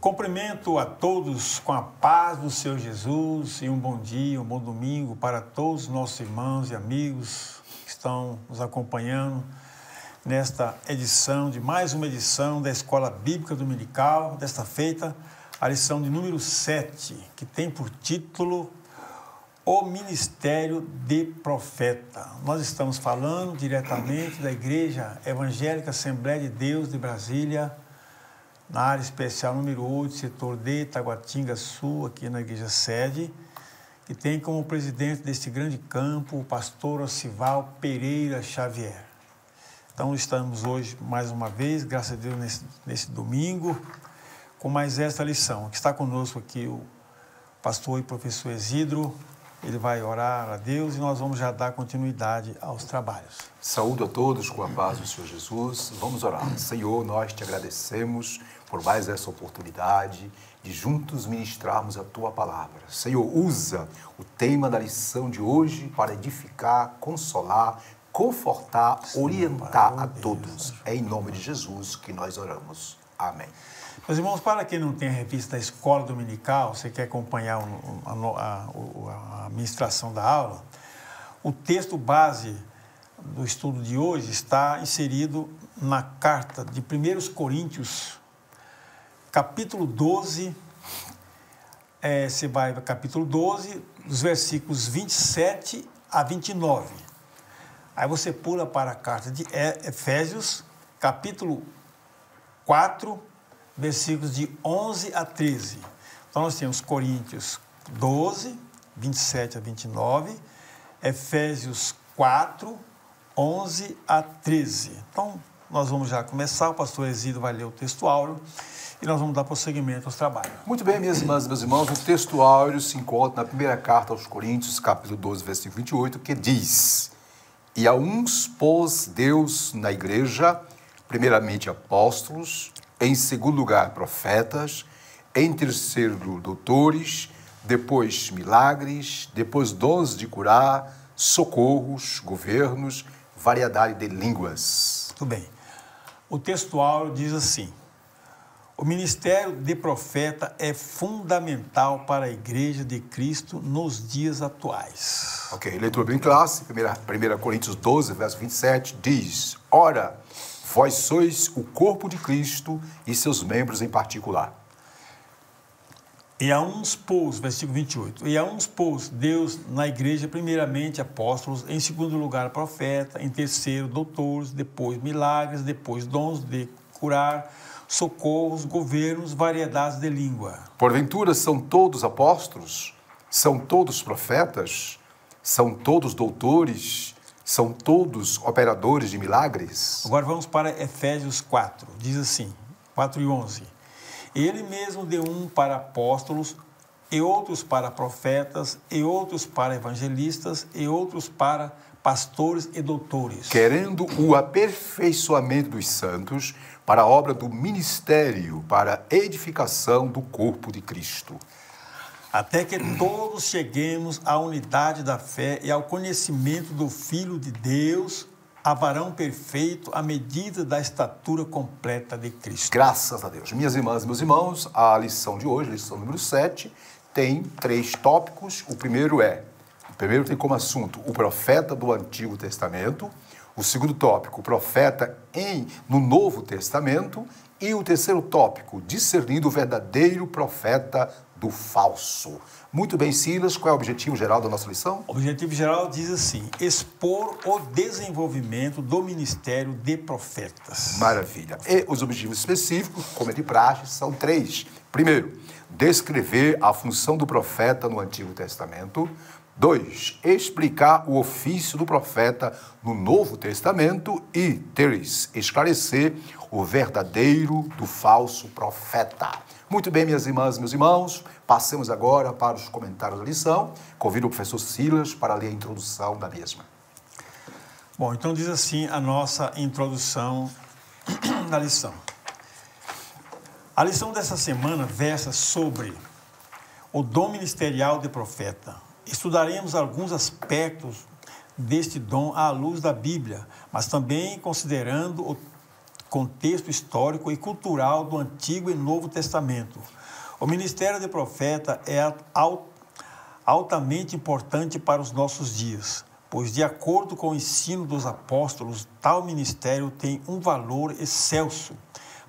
Cumprimento a todos com a paz do Senhor Jesus e um bom dia, um bom domingo para todos os nossos irmãos e amigos que estão nos acompanhando nesta edição, de mais uma edição da Escola Bíblica Dominical, desta feita, a lição de número 7, que tem por título O Ministério de Profeta. Nós estamos falando diretamente da Igreja Evangélica Assembleia de Deus de Brasília, na área especial número 8, setor D, Taguatinga Sul, aqui na igreja sede, que tem como presidente deste grande campo o pastor Osival Pereira Xavier. Então, estamos hoje, mais uma vez, graças a Deus, nesse domingo, com mais esta lição. Aqui está conosco aqui o pastor e professor Isidro. Ele vai orar a Deus e nós vamos já dar continuidade aos trabalhos. Saúdo a todos com a paz do Senhor Jesus. Vamos orar. Senhor, nós te agradecemos por mais essa oportunidade de juntos ministrarmos a Tua palavra. Senhor, usa o tema da lição de hoje para edificar, consolar, confortar, orientar a todos. É em nome de Jesus que nós oramos. Amém. Meus irmãos, para quem não tem a revista da Escola Dominical, você quer acompanhar a ministração da aula, o texto base do estudo de hoje está inserido na carta de 1 Coríntios, capítulo 12, você vai para capítulo 12, dos versículos 27 a 29. Aí você pula para a carta de Efésios, capítulo 4, versículos de 11 a 13. Então, nós temos Coríntios 12, 27 a 29, Efésios 4, 11 a 13. Então, nós vamos já começar, o pastor Exílio vai ler o texto áureo e nós vamos dar prosseguimento aos trabalhos. Muito bem, minhas irmãs e meus irmãos, o texto áureo se encontra na primeira carta aos Coríntios, capítulo 12, versículo 28, que diz: E a uns pôs Deus na igreja, primeiramente apóstolos, em segundo lugar, profetas, em terceiro, doutores, depois milagres, depois dons de curar, socorros, governos, variedade de línguas. Muito bem. O texto áureo diz assim: o ministério de profeta é fundamental para a Igreja de Cristo nos dias atuais. Ok, leitura bem clássica, 1 Coríntios 12, verso 27, diz: Ora, vós sois o corpo de Cristo e seus membros em particular. E a uns pôs, versículo 28, e a uns pôs Deus na igreja, primeiramente apóstolos, em segundo lugar profeta, em terceiro doutores, depois milagres, depois dons de curar, socorros, governos, variedades de língua. Porventura são todos apóstolos? São todos profetas? São todos doutores? São todos operadores de milagres? Agora vamos para Efésios 4. Diz assim, 4 e 11. Ele mesmo deu um para apóstolos, e outros para profetas, e outros para evangelistas, e outros para pastores e doutores. Querendo o aperfeiçoamento dos santos para a obra do ministério, para a edificação do corpo de Cristo. Até que todos cheguemos à unidade da fé e ao conhecimento do Filho de Deus, a varão perfeito, à medida da estatura completa de Cristo. Graças a Deus. Minhas irmãs e meus irmãos, a lição de hoje, lição número 7, tem 3 tópicos. O primeiro tem como assunto o profeta do Antigo Testamento. O segundo tópico, o profeta no Novo Testamento. E o terceiro tópico, discernindo o verdadeiro profeta do falso. Muito bem, Silas, qual é o objetivo geral da nossa lição? O objetivo geral diz assim: expor o desenvolvimento do ministério de profetas. Maravilha. E os objetivos específicos, como é de praxe, são 3. Primeiro, descrever a função do profeta no Antigo Testamento. 2, explicar o ofício do profeta no Novo Testamento. E 3, esclarecer o verdadeiro do falso profeta. Muito bem, minhas irmãs e meus irmãos, passemos agora para os comentários da lição. Convido o professor Silas para ler a introdução da mesma. Bom, então diz assim a nossa introdução da lição. A lição dessa semana versa sobre o dom ministerial de profeta. Estudaremos alguns aspectos deste dom à luz da Bíblia, mas também considerando contexto histórico e cultural do Antigo e Novo Testamento. O ministério de profeta é altamente importante para os nossos dias, pois, de acordo com o ensino dos apóstolos, tal ministério tem um valor excelso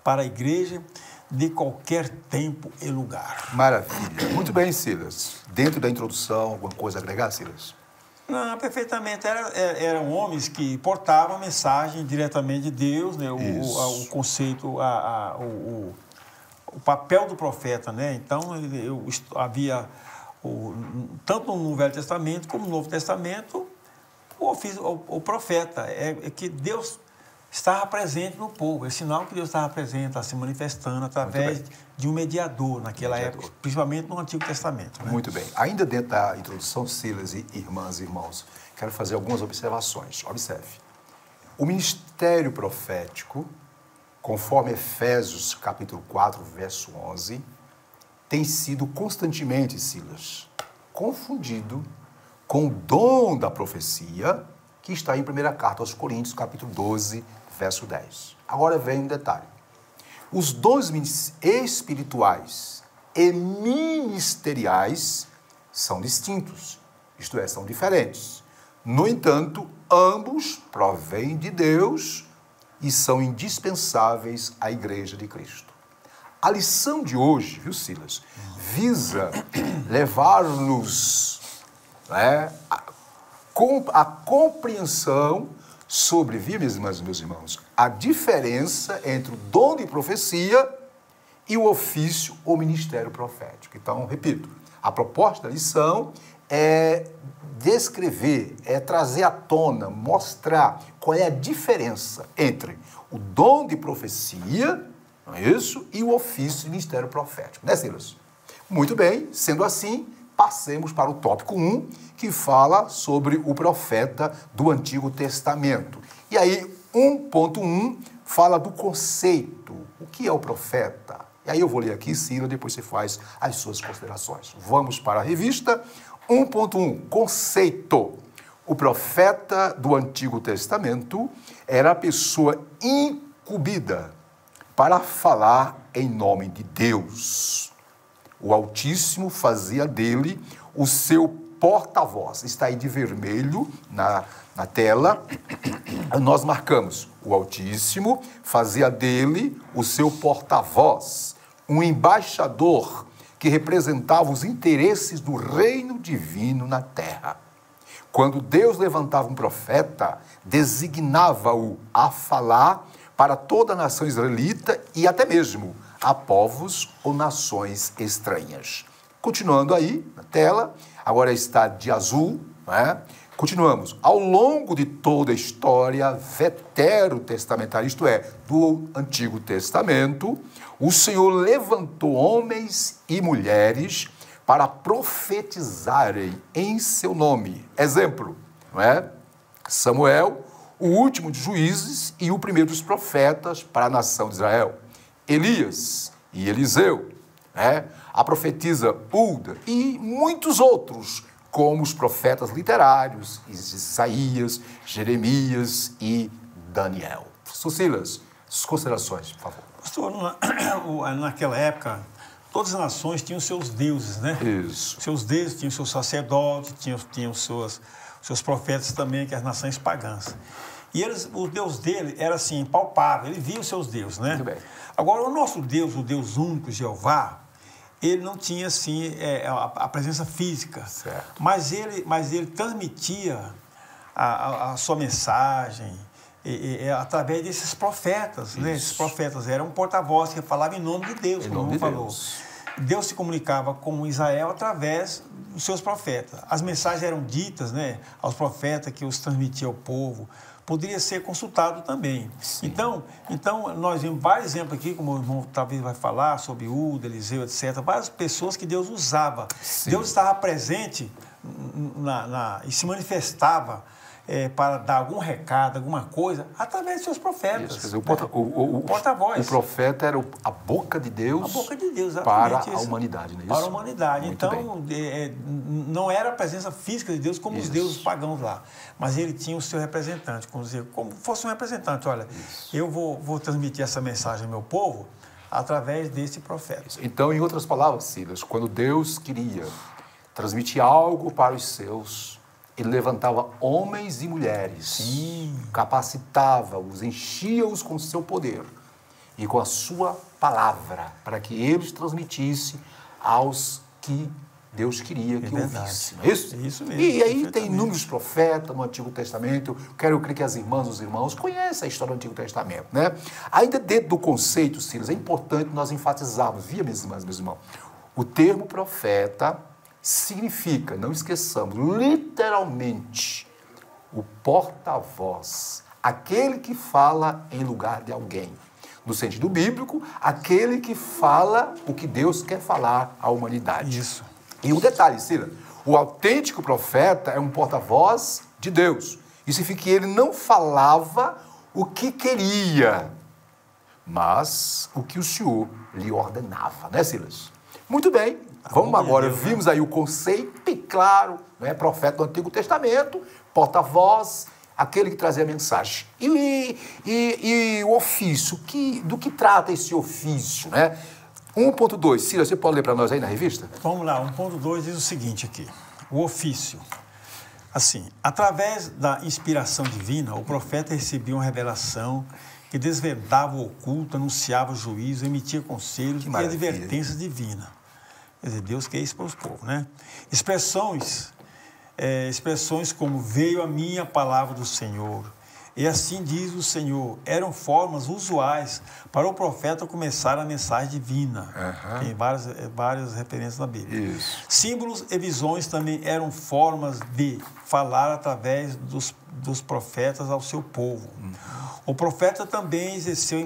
para a igreja de qualquer tempo e lugar. Maravilha. Muito bem, Silas. Dentro da introdução, alguma coisa a agregar, Silas? Não, perfeitamente. Eram homens que portavam a mensagem diretamente de Deus, né? O conceito, o papel do profeta, né? Então, havia, tanto no Velho Testamento como no Novo Testamento, o profeta. É que Deus estava presente no povo. É sinal que Deus estava presente, está se manifestando através de um mediador naquela época, principalmente no Antigo Testamento. Né? Muito bem. Ainda dentro da introdução, Silas e irmãs e irmãos, quero fazer algumas observações. Observe. O ministério profético, conforme Efésios capítulo 4, verso 11, tem sido constantemente, Silas, confundido com o dom da profecia, que está em 1ª carta aos Coríntios, capítulo 12, verso 10. Agora vem um detalhe. Os dons espirituais e ministeriais são distintos, isto é, são diferentes. No entanto, ambos provêm de Deus e são indispensáveis à Igreja de Cristo. A lição de hoje, viu, Silas, visa levar-nos, né, a compreensão sobre, viu, minhas irmãs e meus irmãos, a diferença entre o dom de profecia e o ofício ou ministério profético. Então, repito, a proposta da lição é descrever, é trazer à tona, mostrar qual é a diferença entre o dom de profecia, não é isso, e o ofício e ministério profético. Né, Silas? Muito bem, sendo assim, passemos para o tópico 1, que fala sobre o profeta do Antigo Testamento. E aí, 1.1 fala do conceito. O que é o profeta? E aí eu vou ler aqui, Silas, depois você faz as suas considerações. Vamos para a revista. 1.1, conceito. O profeta do Antigo Testamento era a pessoa incumbida para falar em nome de Deus. O Altíssimo fazia dele o seu porta-voz. Está aí de vermelho na tela. Nós marcamos. O Altíssimo fazia dele o seu porta-voz, um embaixador que representava os interesses do reino divino na terra. Quando Deus levantava um profeta, designava-o a falar para toda a nação israelita e até mesmo a povos ou nações estranhas. Continuando aí na tela, agora está de azul, né? Continuamos. Ao longo de toda a história veterotestamentária, isto é, do Antigo Testamento, o Senhor levantou homens e mulheres para profetizarem em seu nome. Exemplo, não é? Samuel, o último dos juízes e o primeiro dos profetas para a nação de Israel. Elias e Eliseu, né? A profetisa Hulda e muitos outros, como os profetas literários, Isaías, Jeremias e Daniel. Silas, suas considerações, por favor. Pastor, naquela época, todas as nações tinham seus deuses, né? Isso. Seus deuses, tinham seus sacerdotes, tinham seus profetas também, que as nações pagãs. E o Deus dele era assim, impalpável, ele via os seus deuses, né? Muito bem. Agora, o nosso Deus, o Deus único, Jeová, ele não tinha, assim, a presença física. Certo. Mas ele transmitia a sua mensagem através desses profetas, né? Esses profetas eram porta-voz que falavam em nome de Deus, como falou. Deus se comunicava com Israel através dos seus profetas. As mensagens eram ditas, né, aos profetas que os transmitia ao povo. Poderia ser consultado também. Então, nós vimos vários exemplos aqui, como o irmão talvez vai falar, sobre Hulda, Eliseu, etc. Várias pessoas que Deus usava. Sim. Deus estava presente e se manifestava para dar algum recado, alguma coisa, através de seus profetas. Isso, quer dizer, o porta-voz. O profeta era a boca de Deus, a boca de Deus, para a humanidade, não é isso? Para a humanidade. Muito então, não era a presença física de Deus como os deuses pagãos lá, mas ele tinha o seu representante, como fosse um representante. Olha, eu vou transmitir essa mensagem ao meu povo através desse profeta. Então, em outras palavras, Silas, quando Deus queria transmitir algo para os seus, ele levantava homens e mulheres, capacitava-os, enchia-os com o seu poder e com a sua palavra, para que eles transmitissem aos que Deus queria que ouvissem. Não é isso? Isso mesmo. E aí tem inúmeros profetas no Antigo Testamento. Quero crer que as irmãs e os irmãos conhecem a história do Antigo Testamento, né? Ainda dentro do conceito, Silas, é importante nós enfatizarmos, minhas irmãs, meus irmãos, o termo profeta significa, não esqueçamos, literalmente, o porta-voz, aquele que fala em lugar de alguém. No sentido bíblico, aquele que fala o que Deus quer falar à humanidade. Isso. E um detalhe, Silas, o autêntico profeta é um porta-voz de Deus. Isso significa que ele não falava o que queria, mas o que o Senhor lhe ordenava, né, Silas? Muito bem. Vamos agora, vimos aí o conceito, e claro, né, profeta do Antigo Testamento, porta-voz, aquele que trazia a mensagem. E o ofício, do que trata esse ofício, né? 1.2, Silas, você pode ler para nós aí na revista? Vamos lá, 1.2 diz o seguinte aqui, o ofício. Assim, através da inspiração divina, o profeta recebia uma revelação que desvendava o oculto, anunciava o juízo, emitia conselhos e advertências divinas. Quer dizer, Deus quer isso para os povos, né? Expressões como veio a minha palavra do Senhor, e assim diz o Senhor, eram formas usuais para o profeta começar a mensagem divina. Tem várias referências na Bíblia. Isso. Símbolos e visões também eram formas de falar através dos profetas ao seu povo. O profeta também exerceu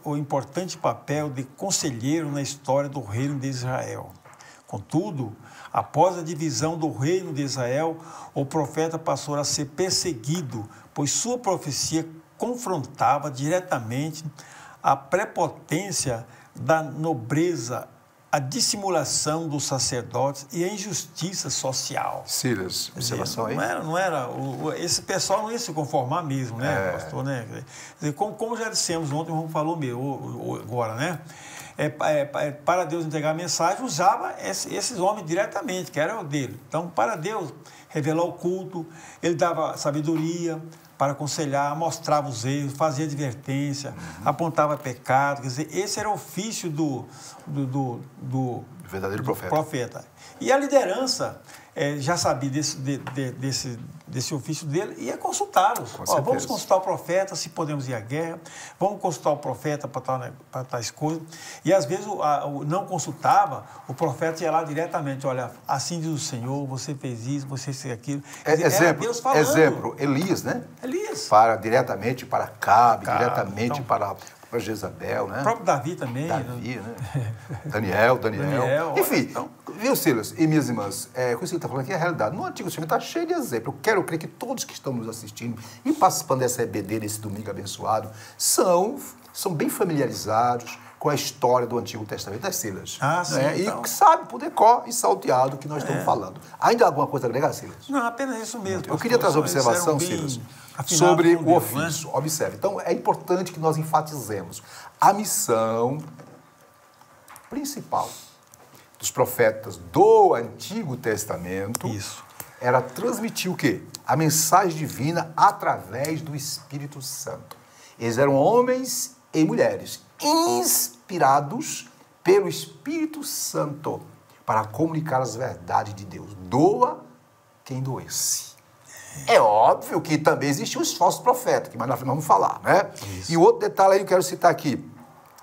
o importante papel de conselheiro na história do reino de Israel. Contudo, após a divisão do reino de Israel, o profeta passou a ser perseguido, pois sua profecia confrontava diretamente a prepotência da nobreza, a dissimulação dos sacerdotes e a injustiça social. Silas, observação aí? Esse pessoal não ia se conformar mesmo, né, pastor? Né? Quer dizer, como já dissemos ontem, o irmão falou agora, né? Para Deus entregar a mensagem, usava esses homens diretamente, que era o dele. Então, para Deus revelar o culto, ele dava sabedoria para aconselhar, mostrava os erros, fazia advertência, apontava pecado. Quer dizer, esse era o ofício do verdadeiro profeta. E a liderança já sabia desse ofício dele e ia consultá-los. Vamos consultar o profeta se podemos ir à guerra, vamos consultar o profeta para tais coisas. E às vezes não consultava, o profeta ia lá diretamente, olha, assim diz o Senhor, você fez isso, você fez aquilo. Era Deus falando. Exemplo, Elias, né? Elias. Diretamente para Acabe, diretamente para Jezabel, né? O próprio Davi também. Davi, né? Daniel. Enfim, viu, Silas e minhas irmãs, com isso que ele está falando aqui é a realidade. No Antigo Testamento está cheio de exemplos. Eu quero crer que todos que estão nos assistindo e participando dessa EBD, desse domingo abençoado, são bem familiarizados com a história do Antigo Testamento, das Silas. Sim, né? então. E sabe por decor e salteado o que nós estamos falando. Ainda há alguma coisa a agregar, Silas? Não, apenas isso mesmo. Eu queria trazer uma observação, Silas, sobre o ofício. Né? Observe. Então, é importante que nós enfatizemos. A missão principal dos profetas do Antigo Testamento era transmitir o quê? A mensagem divina através do Espírito Santo. Eles eram homens e mulheres inspirados pelo Espírito Santo para comunicar as verdades de Deus. Doa quem doesse. É óbvio que também existiam os falsos profetas, que mais na frente vamos falar, né? Isso. E outro detalhe aí que eu quero citar aqui.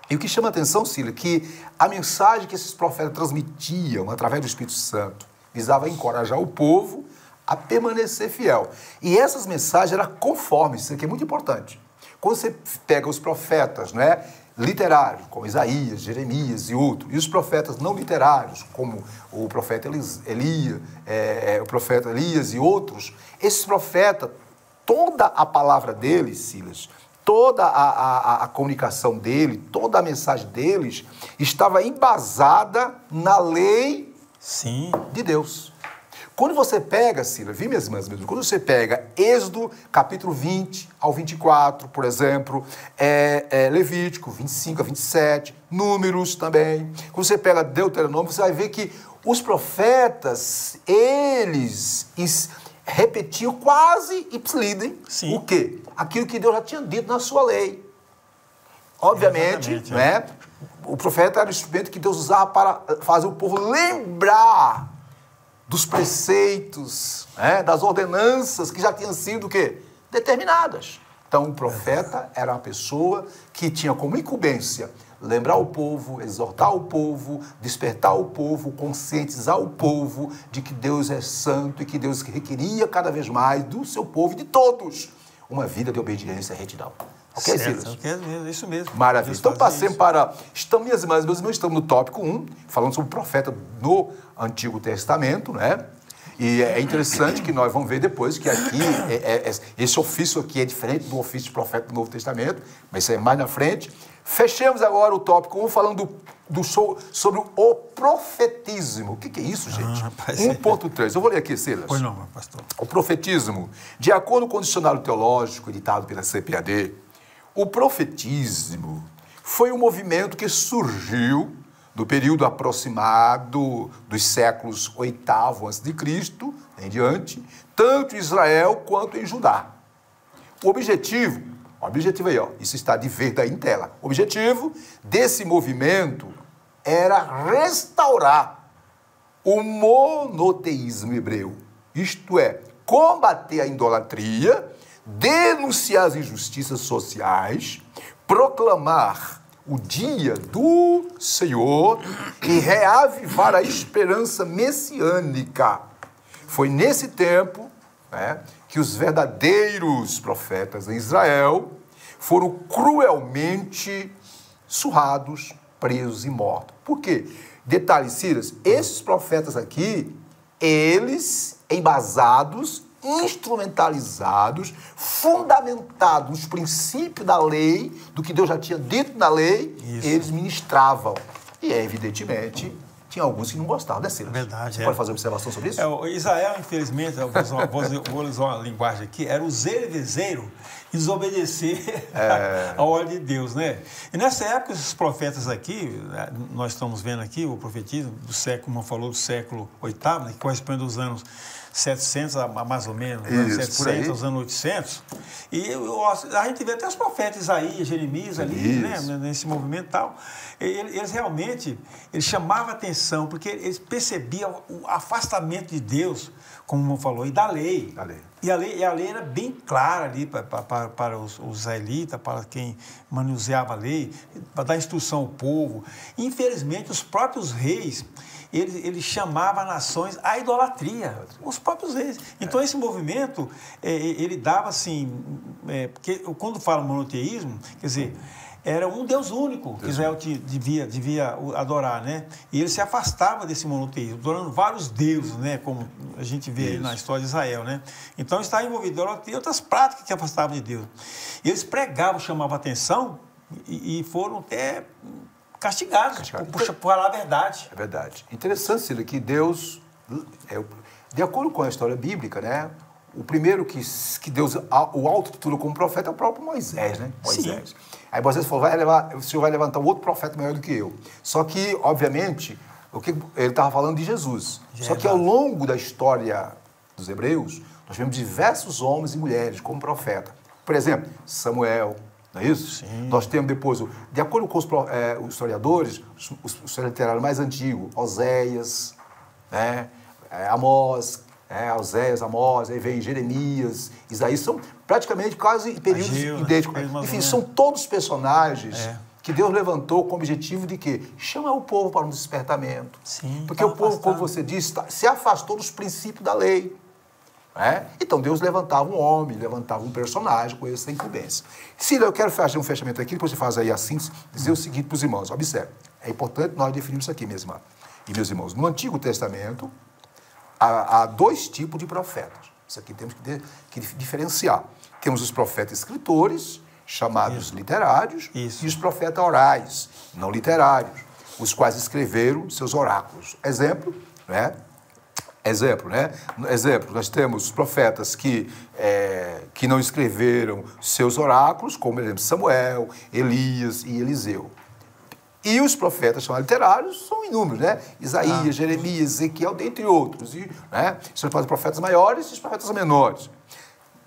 E o que chama a atenção, Cília, que a mensagem que esses profetas transmitiam através do Espírito Santo visava encorajar o povo a permanecer fiel. E essas mensagens eram conformes, isso aqui é muito importante. Quando você pega os profetas, né, literários, como Isaías, Jeremias e outros, e os profetas não literários, como o profeta o profeta Elias e outros, esses profetas, toda a palavra deles, Silas, toda a comunicação dele, toda a mensagem deles estava embasada na lei de Deus. Quando você pega, Silas, viu, minhas irmãs, quando você pega Êxodo, capítulo 20 ao 24, por exemplo, Levítico, 25 a 27, Números também, quando você pega Deuteronômio, você vai ver que os profetas, eles repetiam quase ipsilidem o quê? Aquilo que Deus já tinha dito na sua lei. Obviamente, né? O profeta era o instrumento que Deus usava para fazer o povo lembrar dos preceitos, né, das ordenanças que já tinham sido o quê? Determinadas. Então, o profeta era uma pessoa que tinha como incumbência lembrar o povo, exortar o povo, despertar o povo, conscientizar o povo de que Deus é santo e que Deus requeria cada vez mais do seu povo e de todos uma vida de obediência e retidão. Ok, Silas? Isso mesmo. Maravilha. Então, passemos para... Minhas irmãs, meus irmãos, estamos no tópico 1, falando sobre o profeta no Antigo Testamento, né? E é interessante que nós vamos ver depois que aqui, esse ofício aqui é diferente do ofício de profeta do Novo Testamento, mas isso é mais na frente. Fechemos agora o tópico 1 falando sobre o profetismo. O que é isso, gente? 1.3. Eu vou ler aqui, Silas. Pois não, pastor. O profetismo, de acordo com o dicionário teológico editado pela CPAD, o profetismo foi um movimento que surgiu do período aproximado dos séculos VIII a.C. em diante, tanto em Israel quanto em Judá. O objetivo aí, ó, isso está de verde aí em tela. O objetivo desse movimento era restaurar o monoteísmo hebreu, isto é, combater a idolatria, denunciar as injustiças sociais, proclamar o dia do Senhor e reavivar a esperança messiânica. Foi nesse tempo, né, que os verdadeiros profetas em Israel foram cruelmente surrados, presos e mortos. Por quê? Detalhe, Silas, esses profetas aqui, eles embasados, instrumentalizados, fundamentados nos princípios da lei, do que Deus já tinha dito na lei, eles ministravam. E, evidentemente, tinha alguns que não gostavam, né, Silas? Verdade. Você pode fazer uma observação sobre isso? Israel, infelizmente, eu vou usar uma linguagem aqui, era o zelevezeiro e desobedecer a ordem de Deus, né? E nessa época, esses profetas aqui, nós estamos vendo aqui o profetismo do século, como falou, do século VIII, né, que corresponde aos anos 700 a mais ou menos, isso, 700 aos anos 800. E a gente vê até os profetas Isaías, Jeremias ali, né, nesse movimento e tal. Eles realmente chamavam a atenção, porque eles percebiam o afastamento de Deus, como o falou, e da lei. E a lei era bem clara ali para os israelitas, para quem manuseava a lei, para dar instrução ao povo. Infelizmente, os próprios reis, eles chamavam as nações à idolatria, os próprios reis. Então, esse movimento, ele dava assim, porque quando fala monoteísmo, quer dizer, era um Deus único que Israel devia adorar, né? E ele se afastava desse monoteísmo, adorando vários deuses, né? Como a gente vê aí na história de Israel, né? Então, estava envolvido em outras práticas que afastavam de Deus. E eles pregavam, chamavam atenção e foram até castigados. Por falar a verdade. É verdade. Interessante, Cília, que Deus, de acordo com a história bíblica, né? O primeiro que Deus o auto-titulou como profeta é o próprio Moisés, né? Moisés. Sim. Aí Moisés falou, o Senhor vai levantar um outro profeta maior do que eu. Só que, obviamente, ele estava falando de Jesus. Só que ao longo da história dos hebreus, nós vemos diversos homens e mulheres como profeta. Por exemplo, Samuel, não é isso? Sim. Nós temos depois, de acordo com os historiadores, os literários mais antigos, Oséias, né? Amós, Oséias, Amós, aí vem Jeremias, Isaías, são praticamente quase períodos idênticos. Enfim, são todos personagens que Deus levantou com o objetivo de quê? Chamar o povo para um despertamento. Sim, porque o povo, como você disse, se afastou dos princípios da lei. né? Então Deus levantava um homem, levantava um personagem com essa incumbência. Cida, eu quero fazer um fechamento aqui, depois você faz aí a síntese, dizer o seguinte para os irmãos. Observe, é importante nós definirmos isso aqui, minhas irmãs e meus irmãos. No Antigo Testamento, há dois tipos de profetas. Isso aqui temos que diferenciar. Temos os profetas escritores, chamados literários, e os profetas orais, não literários, os quais escreveram seus oráculos. Exemplo, nós temos os profetas que não escreveram seus oráculos, como, por exemplo, Samuel, Elias e Eliseu. E os profetas chamados literários são inúmeros, né? Isaías, Jeremias, Ezequiel, dentre outros. E, né? São os profetas maiores e os profetas menores.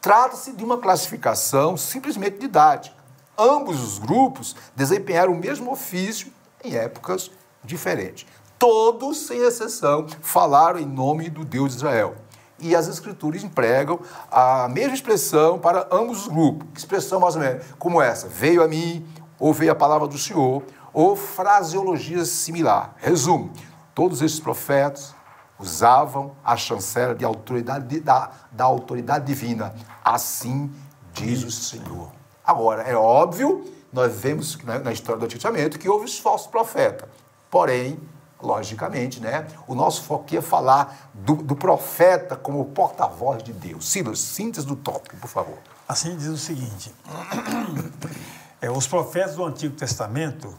Trata-se de uma classificação simplesmente didática. Ambos os grupos desempenharam o mesmo ofício em épocas diferentes. Todos, sem exceção, falaram em nome do Deus de Israel. E as Escrituras empregam a mesma expressão para ambos os grupos. Que expressão mais ou menos como essa? Veio a mim, ou veio a palavra do Senhor, ou fraseologia similar. Resumo, todos esses profetas usavam a chancela de autoridade da autoridade divina. Assim diz o Senhor. Agora, é óbvio, nós vemos na história do Antigo Testamento que houve os falsos profetas. Porém, logicamente, né, o nosso foco aqui é falar do profeta como porta-voz de Deus. Silas, síntese do tópico, por favor. Assim diz o seguinte, os profetas do Antigo Testamento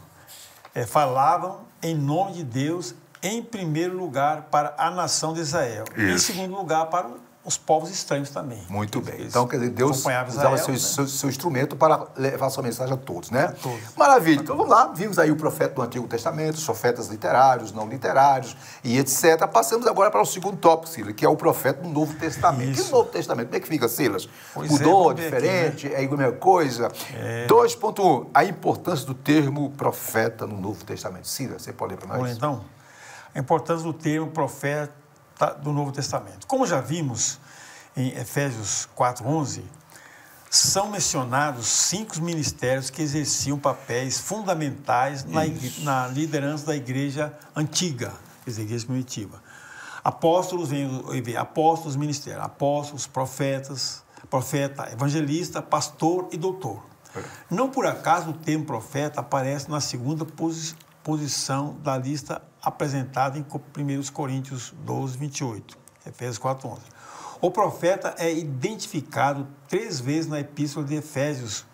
falavam em nome de Deus, em primeiro lugar, para a nação de Israel. Isso. Em segundo lugar, para os povos estranhos também. Muito bem. Então, quer dizer, Deus usava seu instrumento para levar sua mensagem a todos, né? A todos. Maravilha. Então, vamos lá. Vimos aí o profeta do Antigo Testamento, os profetas literários, não literários e etc. Passamos agora para o segundo tópico, Silas, que é o profeta do Novo Testamento. Isso. E o Novo Testamento, como é que fica, Silas? Mudou, diferente, aqui, né? É igual a mesma coisa? 2.1. A importância do termo profeta no Novo Testamento. Silas, você pode ler para nós? Bom, então, a importância do termo profeta do Novo Testamento. Como já vimos em Efésios 4:11, são mencionados 5 ministérios que exerciam papéis fundamentais na liderança da igreja antiga, quer dizer, igreja primitiva. Apóstolos, apóstolos, ministérios, apóstolos, profeta, evangelista, pastor e doutor. Não por acaso o termo profeta aparece na segunda posição da lista apresentada em 1 Coríntios 12:28, Efésios 4:11. O profeta é identificado 3 vezes na Epístola de Efésios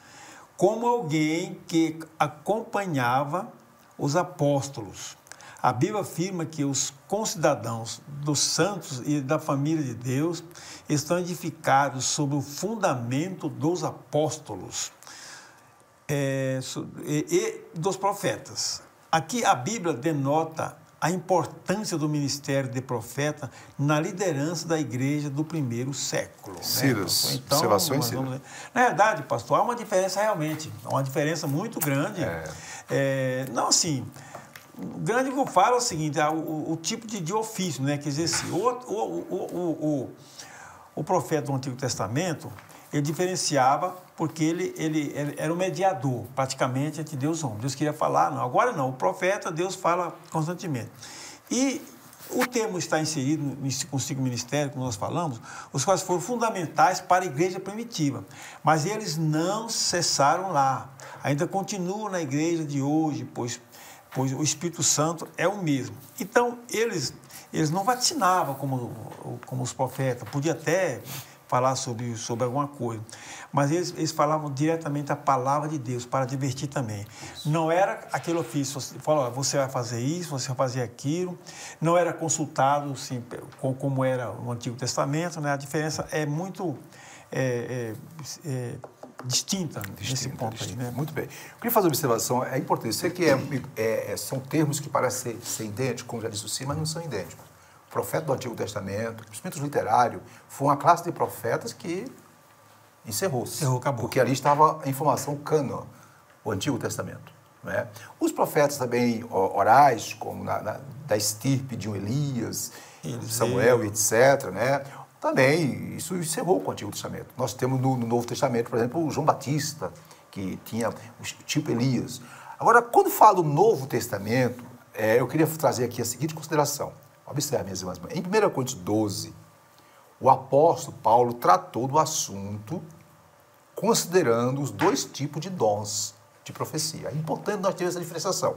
como alguém que acompanhava os apóstolos. A Bíblia afirma que os concidadãos dos santos e da família de Deus estão edificados sobre o fundamento dos apóstolos e dos profetas. Aqui a Bíblia denota a importância do ministério de profeta na liderança da igreja do primeiro século. Silas, né? Então, observações, Silas? Na verdade, pastor, há uma diferença realmente, uma diferença muito grande. Não assim, grande que eu falo é o seguinte, o tipo de ofício, né, que exercia. O profeta do Antigo Testamento, ele diferenciava porque ele era o mediador, praticamente, entre Deus e o homem. Deus queria falar, não. Agora não, o profeta, Deus fala constantemente. E o termo está inserido com 5 ministérios, como nós falamos, os quais foram fundamentais para a igreja primitiva. Mas eles não cessaram lá. Ainda continuam na igreja de hoje, pois o Espírito Santo é o mesmo. Então, eles não vaticinavam como os profetas, podia até falar sobre alguma coisa, mas eles falavam diretamente a palavra de Deus para divertir também. Não era aquele ofício, você vai fazer isso, você vai fazer aquilo, não era consultado assim, como era no Antigo Testamento, né? A diferença é muito distinta nesse ponto aí, né? Muito bem. Eu queria fazer uma observação, é importante, sei que são termos que parecem ser idênticos, como já disse o Ciro, mas não são idênticos. O profeta do Antigo Testamento, principalmente os literários, foi uma classe de profetas que encerrou-se. Acabou. Porque ali estava a informação cânon, o Antigo Testamento. Né? Os profetas também orais, como da estirpe de um Elias, Samuel, etc., né? Também isso encerrou com o Antigo Testamento. Nós temos no Novo Testamento, por exemplo, o João Batista, que tinha o tipo Elias. Agora, quando falo do Novo Testamento, eu queria trazer aqui a seguinte consideração. Observe, minhas irmãs. Em 1 Coríntios 12, o apóstolo Paulo tratou do assunto considerando os dois tipos de dons de profecia. É importante nós termos essa diferenciação.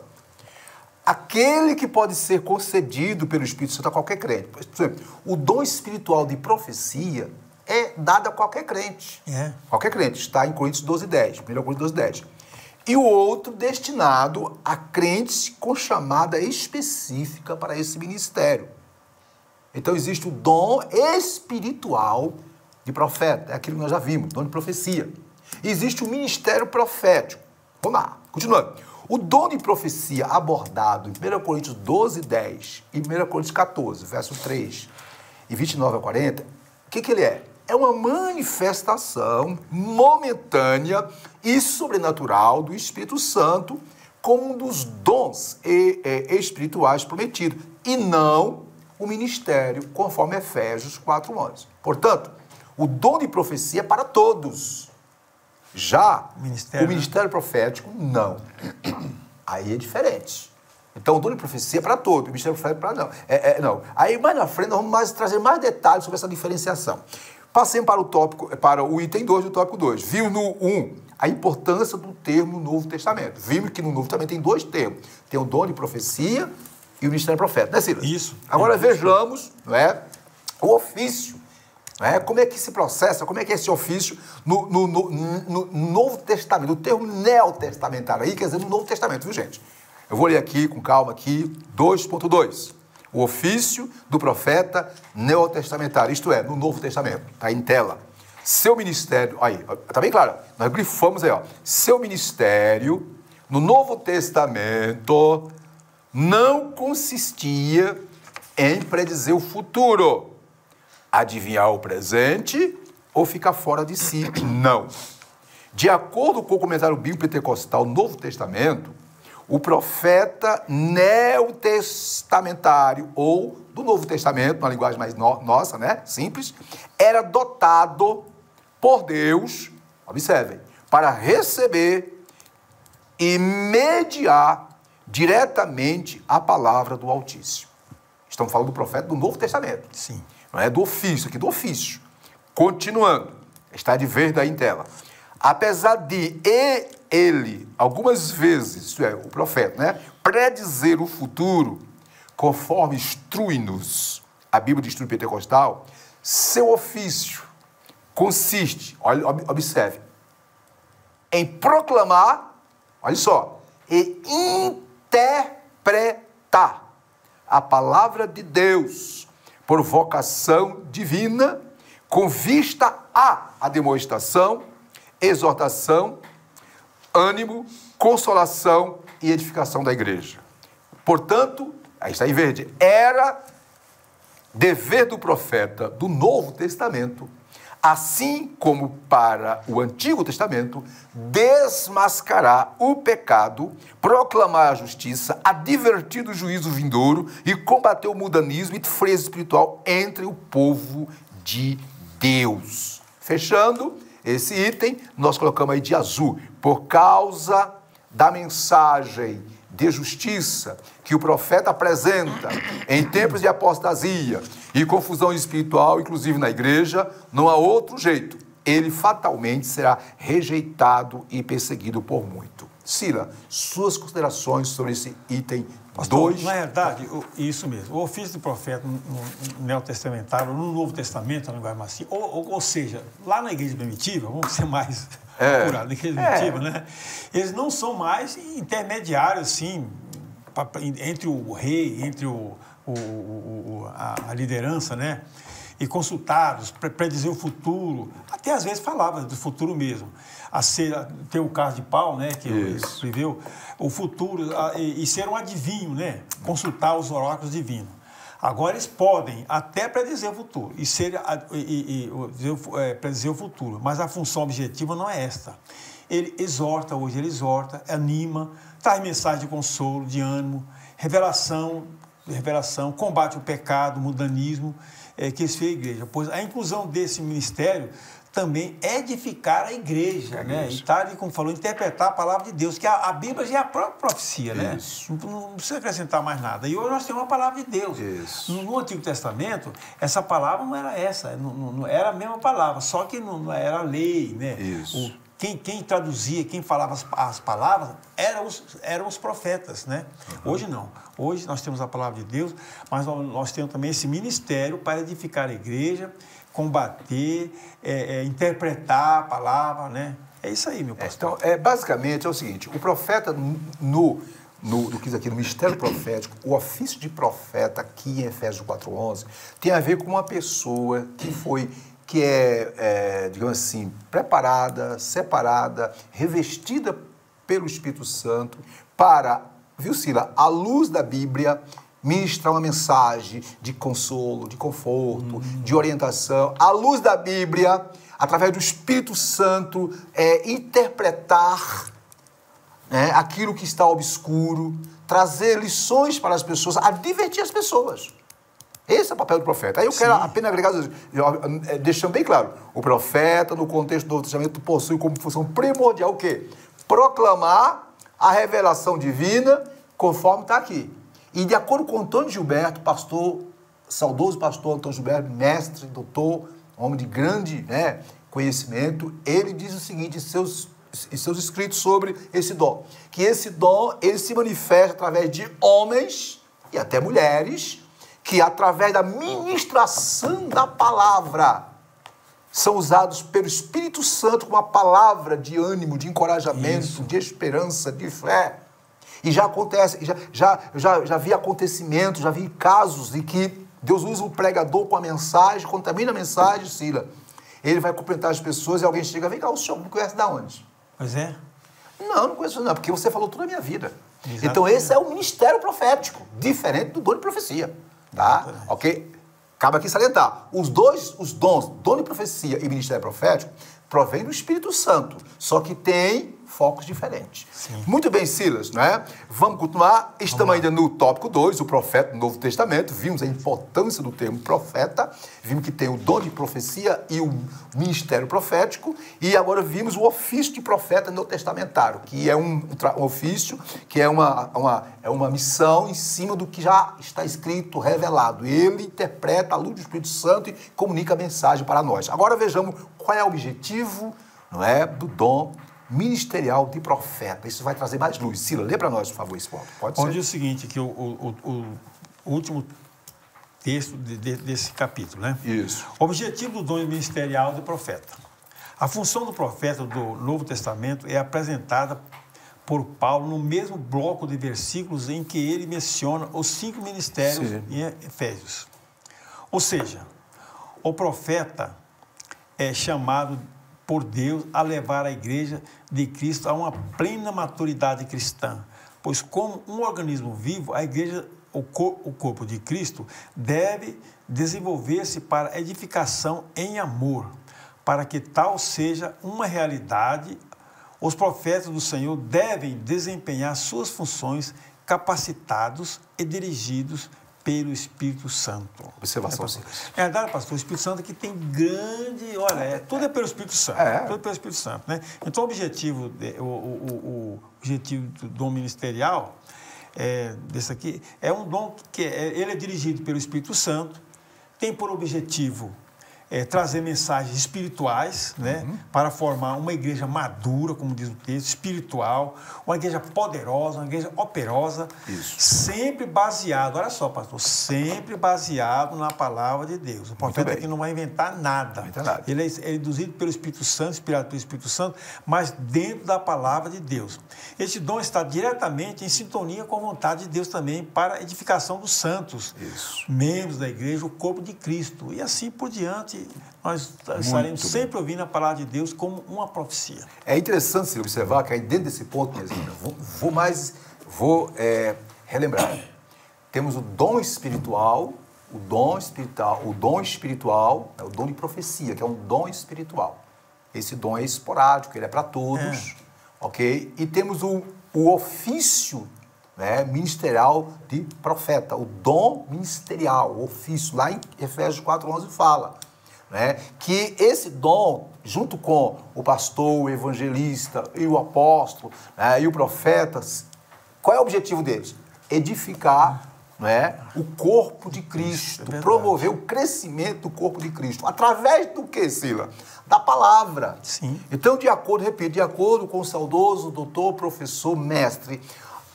Aquele que pode ser concedido pelo Espírito Santo a qualquer crente. Por exemplo, o dom espiritual de profecia é dado a qualquer crente. Qualquer crente. Está em Coríntios 12:10. 1 Coríntios 12:10. E o outro destinado a crentes com chamada específica para esse ministério. Então existe o dom espiritual de profeta. É aquilo que nós já vimos, dom de profecia. E existe o ministério profético. Vamos lá, continuando. O dom de profecia abordado em 1 Coríntios 12:10 e 1 Coríntios 14, versos 3 e 29 a 40, o que ele é? É uma manifestação momentânea e sobrenatural do Espírito Santo como um dos dons espirituais prometidos, e não o ministério, conforme Efésios 4:11. Portanto, o dom de profecia é para todos. Já o ministério profético, não. Aí é diferente. Então, o dom de profecia é para todos, o ministério profético é para não. Aí, mais na frente, nós vamos trazer mais detalhes sobre essa diferenciação. Passemos para o item 2 do tópico 2. Vimos no 1 a importância do termo no Novo Testamento. Vimos que no Novo Testamento tem dois termos. Tem o dom de profecia e o ministério profético. Né, Silas? Isso. Agora vejamos, não é, o ofício. Como é que se processa, como é que é esse ofício no Novo Testamento, o termo neotestamentário aí, quer dizer, no Novo Testamento, viu, gente? Eu vou ler aqui, com calma aqui, 2.2. O ofício do profeta neotestamentário, isto é, no Novo Testamento, está em tela. Seu ministério, aí, está bem claro, nós grifamos aí, ó. Seu ministério, no Novo Testamento, não consistia em predizer o futuro, adivinhar o presente ou ficar fora de si. Não. De acordo com o comentário bíblico pentecostal do Novo Testamento, o profeta neotestamentário, ou do Novo Testamento, uma linguagem mais nossa, né? Simples, era dotado por Deus, observem, para receber e mediar diretamente a palavra do Altíssimo. Estamos falando do profeta do Novo Testamento. Sim. Não é do ofício, aqui do ofício. Continuando, está de verde aí em tela. Apesar de ele, algumas vezes, isso é, o profeta, né, predizer o futuro, conforme instrui-nos a Bíblia de Estudo Pentecostal, seu ofício consiste, observe, em proclamar, olha só, e interpretar a palavra de Deus por vocação divina, com vista à demonstração, exortação, ânimo, consolação e edificação da igreja. Portanto, aí está em verde, era dever do profeta do Novo Testamento, assim como para o Antigo Testamento, desmascarar o pecado, proclamar a justiça, advertir do juízo vindouro e combater o mundanismo e frieza espiritual entre o povo de Deus. Fechando esse item, nós colocamos aí de azul, por causa da mensagem de justiça que o profeta apresenta em tempos de apostasia e confusão espiritual, inclusive na igreja, não há outro jeito. Ele fatalmente será rejeitado e perseguido por muito. Sila, suas considerações sobre esse item 2. Na verdade, isso mesmo. O ofício do profeta no neotestamentário, no Novo Testamento, na linguagem macia, ou seja, lá na igreja primitiva, vamos ser mais apurados, na igreja primitiva, né? Eles não são mais intermediários, assim, entre o rei, entre a liderança, né? E consultados, predizer o futuro, até às vezes falava do futuro mesmo. Tem o caso de Paulo, né, que ele escreveu, o futuro, e ser um adivinho, né, consultar os oráculos divinos. Agora eles podem até predizer o futuro, predizer o futuro, mas a função objetiva não é esta. Ele exorta, anima, traz mensagem de consolo, de ânimo, revelação, combate o pecado, o mundanismo, que eles fez a igreja. Pois a inclusão desse ministério também edificar a igreja, né? E tá ali, como falou, interpretar a palavra de Deus, que a Bíblia já é a própria profecia, né? Não precisa acrescentar mais nada. E hoje nós temos uma palavra de Deus. No Antigo Testamento, essa palavra não era essa, não era a mesma palavra, só que não era a lei, né? Quem traduzia, quem falava as palavras eram os profetas, né? Hoje não. Hoje nós temos a palavra de Deus, mas nós temos também esse ministério para edificar a igreja, combater, interpretar a palavra, né? É isso aí, meu pastor. Então, basicamente é o seguinte, o profeta no ministério profético, o ofício de profeta aqui em Efésios 4:11, tem a ver com uma pessoa que é, digamos assim, preparada, separada, revestida pelo Espírito Santo para, viu, Sila, à luz da Bíblia, ministrar uma mensagem de consolo, de conforto, de orientação, à luz da Bíblia, através do Espírito Santo, interpretar, né, aquilo que está obscuro, trazer lições para as pessoas, advertir as pessoas. Esse é o papel do profeta. Aí eu quero apenas agregar, deixando bem claro, o profeta, no contexto do Novo Testamento, possui como função primordial o quê? Proclamar a revelação divina conforme está aqui. E de acordo com Antônio Gilberto, saudoso pastor Antônio Gilberto, mestre, doutor, homem de grande, né, conhecimento, ele diz o seguinte em seus escritos sobre esse dom, que esse dom ele se manifesta através de homens e até mulheres, que através da ministração da palavra são usados pelo Espírito Santo como uma palavra de ânimo, de encorajamento, de esperança, de fé. E já acontece, já vi acontecimentos, já vi casos em que Deus usa o pregador com a mensagem, quando termina a mensagem, Sila, ele vai cumprimentar as pessoas e alguém chega, vem cá, o senhor me conhece de onde? Pois é. Não conheço não, porque você falou tudo na minha vida. Exatamente. Então esse é o ministério profético, diferente do dom de profecia. Tá? Ok? Cabe aqui salientar. Os dons, dom de profecia e ministério profético, provém do Espírito Santo, só que tem focos diferentes. Sim. Muito bem, Silas, né? Vamos continuar. Estamos ainda no tópico 2, o profeta do Novo Testamento. Vimos a importância do termo profeta, vimos que tem o dom de profecia e o ministério profético, e agora vimos o ofício de profeta neotestamentário, que é um ofício, que é uma missão em cima do que já está escrito, revelado. Ele interpreta a luz do Espírito Santo e comunica a mensagem para nós. Agora vejamos qual é o objetivo, não é, do dom ministerial de profeta. Isso vai trazer mais luz. Sila, lê para nós, por favor, esse ponto. Pode ser. Onde é o seguinte, que o último texto desse capítulo, né? Isso. O objetivo do dom ministerial de profeta. A função do profeta do Novo Testamento é apresentada por Paulo no mesmo bloco de versículos em que ele menciona os 5 ministérios em Efésios. Ou seja, o profeta é chamado por Deus a levar a igreja de Cristo a uma plena maturidade cristã, pois como um organismo vivo, a igreja, o corpo de Cristo, deve desenvolver-se para edificação em amor, para que tal seja uma realidade. Os profetas do Senhor devem desempenhar suas funções capacitados e dirigidos pelo Espírito Santo. Observação. É verdade, pastor. O Espírito Santo aqui tem grande... Olha, tudo é pelo Espírito Santo. Tudo é pelo Espírito Santo, né? Então, o objetivo do dom ministerial, desse aqui, é um dom que ele é dirigido pelo Espírito Santo, tem por objetivo trazer mensagens espirituais, né, para formar uma igreja madura, como diz o texto, espiritual, uma igreja poderosa, uma igreja operosa, sempre baseado, olha só, pastor, sempre baseado na palavra de Deus. O profeta aqui não vai inventar nada. Ele é induzido pelo Espírito Santo, inspirado pelo Espírito Santo, mas dentro da palavra de Deus. Este dom está diretamente em sintonia com a vontade de Deus também para a edificação dos santos, membros da igreja, o corpo de Cristo, e assim por diante. Nós estaremos sempre ouvindo a palavra de Deus como uma profecia. É interessante se observar que aí dentro desse ponto, vou relembrar. Temos o dom espiritual, o dom de profecia, que é um dom espiritual. Esse dom é esporádico, ele é para todos, ok? E temos o ofício, né, ministerial de profeta, o dom ministerial, o ofício. Lá em Efésios 4:11 fala, né, que esse dom, junto com o pastor, o evangelista e o apóstolo, né, e o profeta, qual é o objetivo deles? Edificar, né, o corpo de Cristo, promover o crescimento do corpo de Cristo. Através do que, Sila? Da palavra. Sim. Então, de acordo com o saudoso doutor, professor, mestre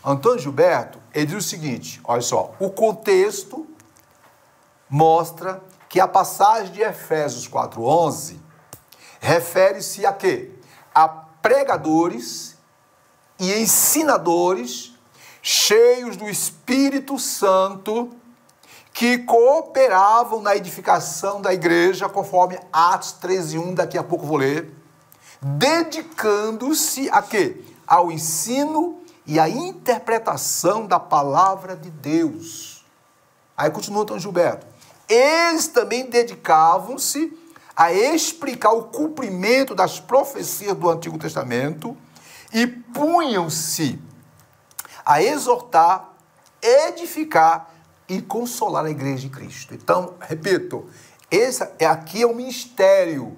Antônio Gilberto, ele diz o seguinte, olha só, o contexto mostra que a passagem de Efésios 4:11 refere-se a quê? A pregadores e ensinadores cheios do Espírito Santo que cooperavam na edificação da igreja, conforme Atos 13:1, daqui a pouco vou ler, dedicando-se a quê? Ao ensino e à interpretação da palavra de Deus. Aí continua Antônio Gilberto. Eles também dedicavam-se a explicar o cumprimento das profecias do Antigo Testamento e punham-se a exortar, edificar e consolar a igreja de Cristo. Então, repito, aqui é um ministério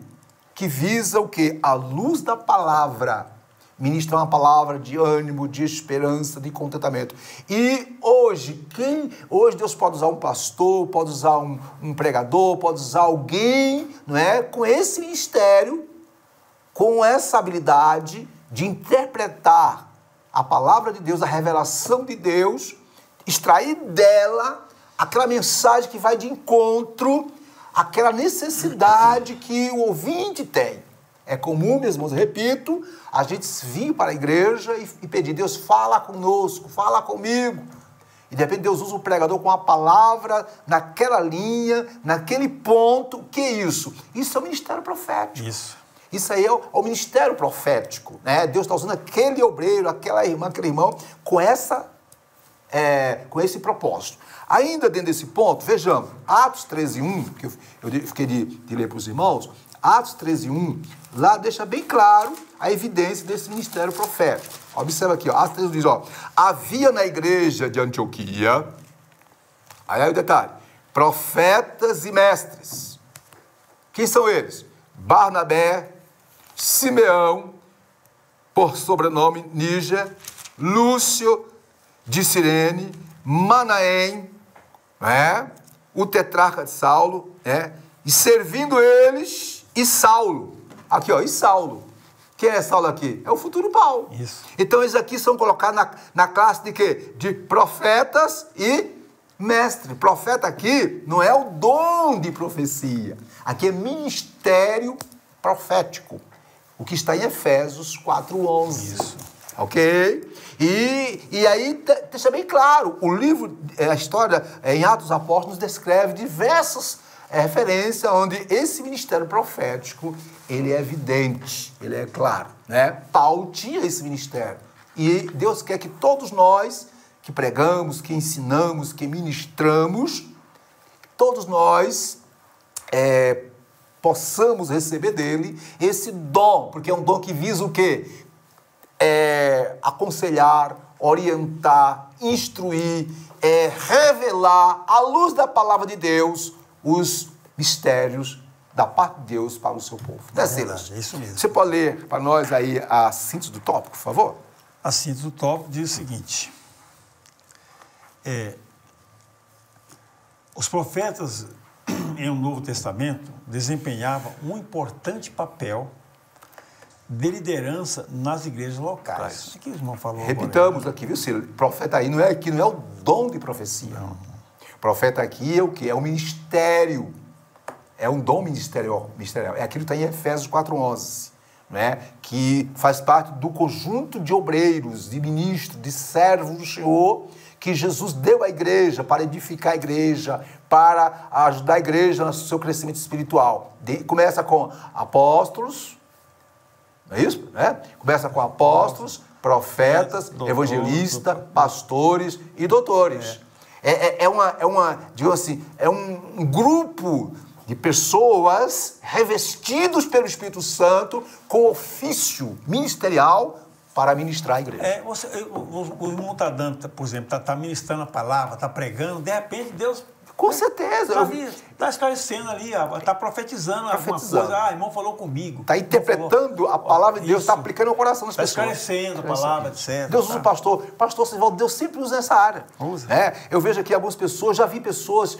que visa o quê? A luz da palavra. Ministrar uma palavra de ânimo, de esperança, de contentamento. E hoje Deus pode usar um pastor, pode usar um pregador, pode usar alguém, não é? Com esse ministério, com essa habilidade de interpretar a palavra de Deus, a revelação de Deus, extrair dela aquela mensagem que vai de encontro àquela necessidade que o ouvinte tem. É comum, meus irmãos, repito, a gente vir para a igreja e pedir, Deus, fala conosco, fala comigo. E de repente Deus usa o pregador com a palavra naquela linha, naquele ponto. O que é isso? Isso é o ministério profético. Isso aí é o ministério profético, né? Deus está usando aquele obreiro, aquela irmã, aquele irmão, com esse propósito. Ainda dentro desse ponto, vejamos, Atos 13:1, que eu fiquei de ler para os irmãos, Atos 13:1, lá deixa bem claro a evidência desse ministério profético. Observa aqui, ó, Atos 13:1 diz, ó, havia na igreja de Antioquia, aí o detalhe, profetas e mestres. Quem são eles? Barnabé, Simeão, por sobrenome Níger, Lúcio de Cirene, Manaém, né? O tetrarca de Saulo, né? E servindo eles, e Saulo. Aqui, ó, e Saulo. Quem é Saulo aqui? É o futuro Paulo. Isso. Então, eles aqui são colocados na classe de quê? De profetas e mestre. Profeta aqui não é o dom de profecia. Aqui é ministério profético. O que está em Efésios 4:11. Isso. Ok? E aí deixa bem claro, o livro, a história em Atos dos Apóstolos descreve diversas referências onde esse ministério profético, ele é evidente, ele é claro, né? Paulo tinha esse ministério. E Deus quer que todos nós que pregamos, que ensinamos, que ministramos, todos nós possamos receber dele esse dom, porque é um dom que visa o quê? Aconselhar, orientar, instruir, revelar, à luz da palavra de Deus, os mistérios da parte de Deus para o seu povo. É isso mesmo. Você pode ler para nós aí a síntese do tópico, por favor? A síntese do tópico diz o seguinte: os profetas em um Novo Testamento desempenhavam um importante papel de liderança nas igrejas locais. Isso que o irmão falou. Repitamos agora, aqui, viu, Ciro? Profeta aí não é o dom de profecia. Não. Profeta aqui é o quê? É um ministério. É um dom ministerial. É aquilo que está em Efésios 4:11, né? Que faz parte do conjunto de obreiros, de ministros, de servos do Senhor, que Jesus deu à igreja para edificar a igreja, para ajudar a igreja no seu crescimento espiritual. Começa com apóstolos, não é isso? Né? Começa com apóstolos, profetas, evangelistas, pastores e doutores. Digamos assim, é um grupo de pessoas revestidos pelo Espírito Santo com ofício ministerial para ministrar a igreja. O irmão está dando, por exemplo, está ministrando a palavra, está pregando, de repente Deus Com certeza. Está esclarecendo ali, está profetizando alguma coisa. Ah, irmão falou comigo. Está interpretando a palavra de Deus, está aplicando no coração das pessoas. Está esclarecendo a palavra, etc. Deus usa o pastor Sivaldo, Deus sempre usa essa área. Usa. Eu vejo aqui algumas pessoas, já vi pessoas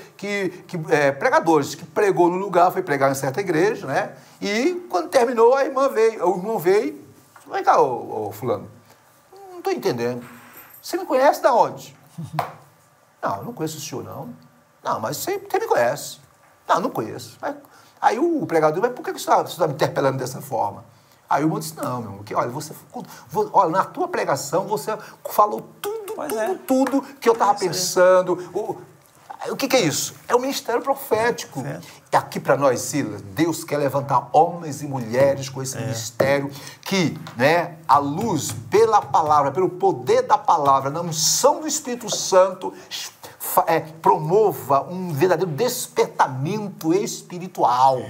pregadores, que pregou no lugar, foi pregar em certa igreja, né? E quando terminou, o irmão veio, vem cá, ô fulano, não estou entendendo. Você me conhece de onde? Não, não conheço o senhor, não. Não, mas você me conhece. Não conheço. Aí o pregador, mas por que você está me interpelando dessa forma? Aí o irmão disse, não, meu irmão, que, olha, na tua pregação você falou tudo que eu estava pensando. O que é isso? É o ministério profético. E aqui para nós, Silas, Deus quer levantar homens e mulheres com esse ministério que, né, a luz pela palavra, pelo poder da palavra, na unção do Espírito Santo, promova um verdadeiro despertamento espiritual.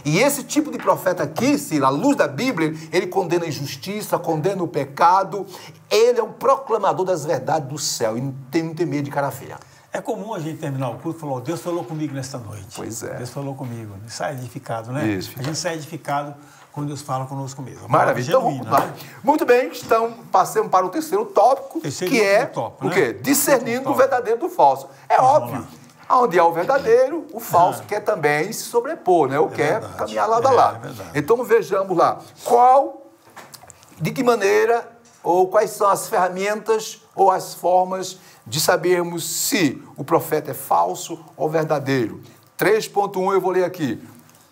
E esse tipo de profeta aqui, Silas, à luz da Bíblia, ele condena a injustiça, condena o pecado, ele é um proclamador das verdades do céu e não tem medo de cara feia. É comum a gente terminar o culto e falar, Deus falou comigo nesta noite. Pois é. Deus falou comigo. Sai edificado, né? Isso. A gente sai edificado quando Deus fala conosco mesmo. Maravilha. Então, vamos lá. Muito bem, passamos para o terceiro tópico, que é tópico, o quê? Discernindo o verdadeiro do falso. É óbvio. Onde há o verdadeiro, o falso quer também se sobrepor, né? Ou quer caminhar lado a lado. Então, vejamos lá. De que maneira, ou quais são as ferramentas ou as formas de sabermos se o profeta é falso ou verdadeiro. 3.1 eu vou ler aqui.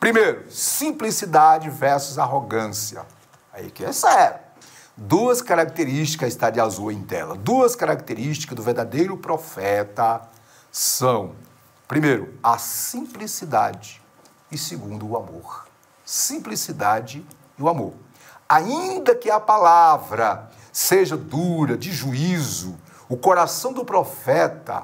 Primeiro, simplicidade versus arrogância. Aí que é sério. Duas características, está de azul em tela. Duas características do verdadeiro profeta são, primeiro, a simplicidade e segundo, o amor. Simplicidade e o amor. Ainda que a palavra seja dura, de juízo, o coração do profeta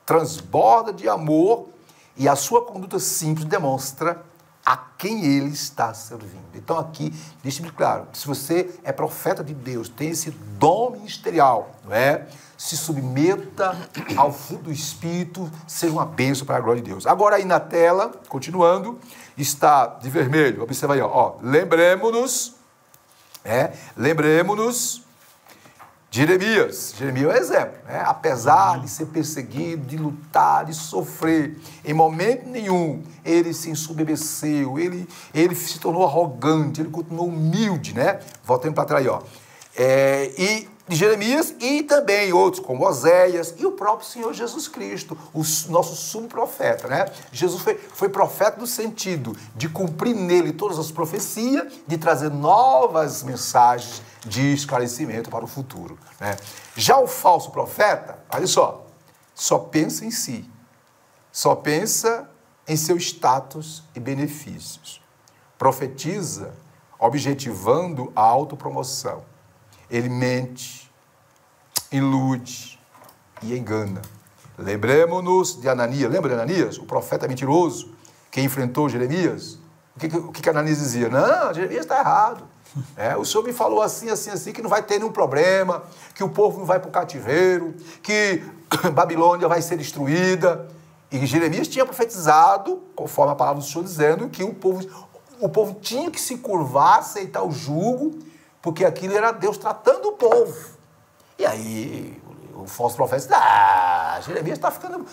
transborda de amor e a sua conduta simples demonstra a quem ele está servindo. Então aqui, deixe-me claro, se você é profeta de Deus, tem esse dom ministerial, não é? Se submeta ao fruto do Espírito, seja uma bênção para a glória de Deus. Agora aí na tela, continuando, está de vermelho, observa aí, lembremos-nos, Jeremias é um exemplo, né? Apesar de ser perseguido, de lutar, de sofrer, em momento nenhum ele se ensoberbeceu, ele se tornou arrogante, ele continuou humilde, né? Voltando para trás, e de Jeremias e também outros, como Oséias e o próprio Senhor Jesus Cristo, o nosso sumo profeta, né? Jesus foi profeta no sentido de cumprir nele todas as profecias, de trazer novas mensagens de esclarecimento para o futuro, né? Já o falso profeta, olha só pensa em si, só pensa em seu status e benefícios, profetiza objetivando a autopromoção. Ele mente, ilude e engana. Lembremos-nos de Ananias. Lembra de Ananias? O profeta mentiroso que enfrentou Jeremias. O que Ananias dizia? Não, Jeremias está errado. O senhor me falou assim, que não vai ter nenhum problema, que o povo não vai para o cativeiro, que Babilônia vai ser destruída. E Jeremias tinha profetizado, conforme a palavra do Senhor, dizendo que o povo tinha que se curvar, aceitar o jugo, porque aquilo era Deus tratando o povo. E aí o falso profeta disse, Jeremias está ficando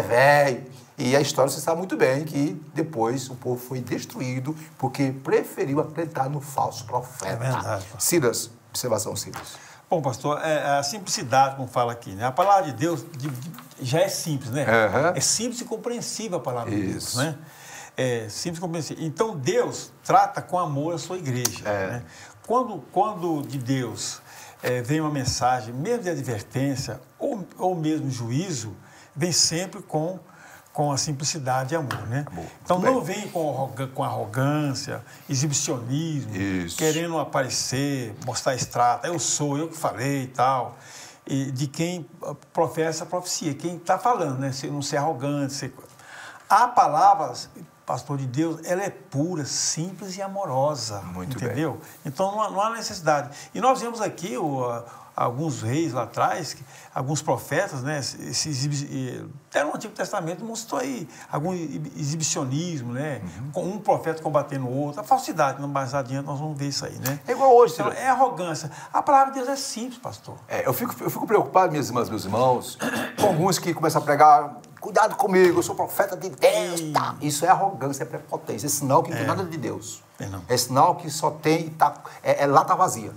velho. E a história você sabe muito bem que depois o povo foi destruído porque preferiu acreditar no falso profeta. É verdade. Silas, observação, Silas. Bom, pastor, a simplicidade, como fala aqui, né? A palavra de Deus já é simples, né? É simples e compreensível a palavra de Deus, né? É simples e compreensível. Então, Deus trata com amor a sua igreja, né? Quando de Deus vem uma mensagem, mesmo de advertência ou mesmo juízo, vem sempre com a simplicidade e amor, né? Então, não vem com arrogância, exibicionismo, querendo aparecer, mostrar extrato, eu que falei e tal, e de quem professa a profecia, quem está falando, né? Não ser arrogante, Há palavras pastor, de Deus, ela é pura, simples e amorosa. Muito entendeu? Bem. Então não há necessidade. E nós vemos aqui alguns reis lá atrás, alguns profetas, né? Até no Antigo Testamento mostrou aí algum exibicionismo, né? Com um profeta combatendo o outro, a falsidade. Mais adiante nós vamos ver isso aí, né? É igual hoje, então, é arrogância. A palavra de Deus é simples, pastor. Eu fico preocupado, minhas irmãs, meus irmãos, com alguns que começam a pregar: cuidado comigo, eu sou profeta de Deus. Tá. Isso é arrogância, é prepotência. É sinal que não tem nada de Deus. É sinal que só tem, lata vazia.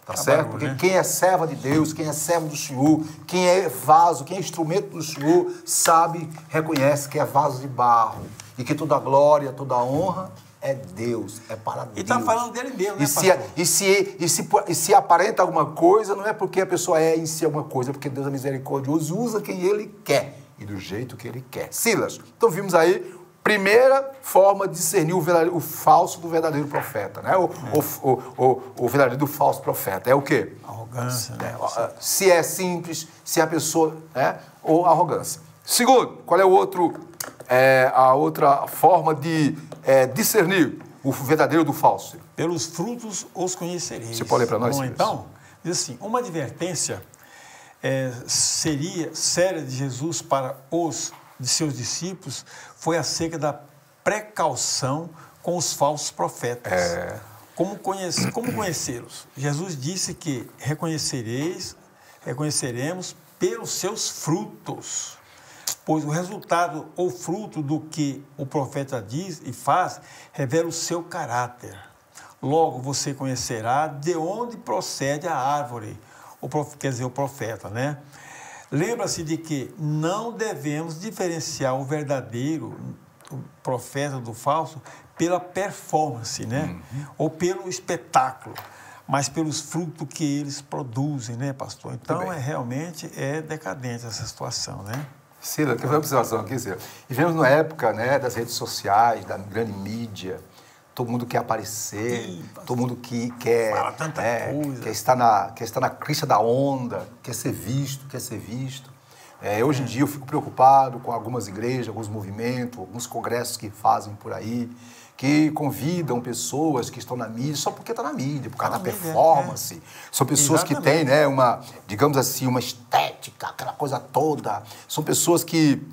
Tá certo? Porque quem é serva de Deus, quem é servo do Senhor, quem é vaso, quem é instrumento do Senhor, sabe, reconhece que é vaso de barro. E que toda glória, toda honra é Deus, é para Deus. E está falando dele mesmo, né, pastor? E se aparenta alguma coisa, não é porque a pessoa é em si alguma coisa, é porque Deus é misericordioso, usa quem Ele quer e do jeito que Ele quer. Silas, então vimos aí, primeira forma de discernir o falso do verdadeiro profeta, né? O verdadeiro do falso profeta. É o quê? Arrogância, né? Se é simples, se a pessoa... né? Ou arrogância. Segundo, qual é a outra forma de discernir o verdadeiro do falso? Pelos frutos os conhecereis. Você pode ler para nós? Bom, então, diz assim, uma advertência séria de Jesus para de seus discípulos foi acerca da precaução com os falsos profetas. Como conhecê-los? Jesus disse que reconheceremos pelos seus frutos, pois o resultado ou fruto do que o profeta diz e faz revela o seu caráter. Logo, você conhecerá de onde procede a árvore, quer dizer, o profeta, né? Lembra-se de que não devemos diferenciar o verdadeiro profeta do falso pela performance, né? Ou pelo espetáculo, mas pelos frutos que eles produzem, né, pastor? Então, realmente decadente essa situação, né? Cira, tem uma observação aqui, Cira. Vivemos numa época, né, das redes sociais, da grande mídia. Todo mundo quer aparecer, todo mundo que quer estar na crista da onda, quer ser visto. Hoje em dia eu fico preocupado com algumas igrejas, alguns movimentos, alguns congressos que fazem por aí, que convidam pessoas que estão na mídia só porque está na mídia, por causa da performance. São pessoas que têm, né, digamos assim, uma estética, aquela coisa toda. São pessoas que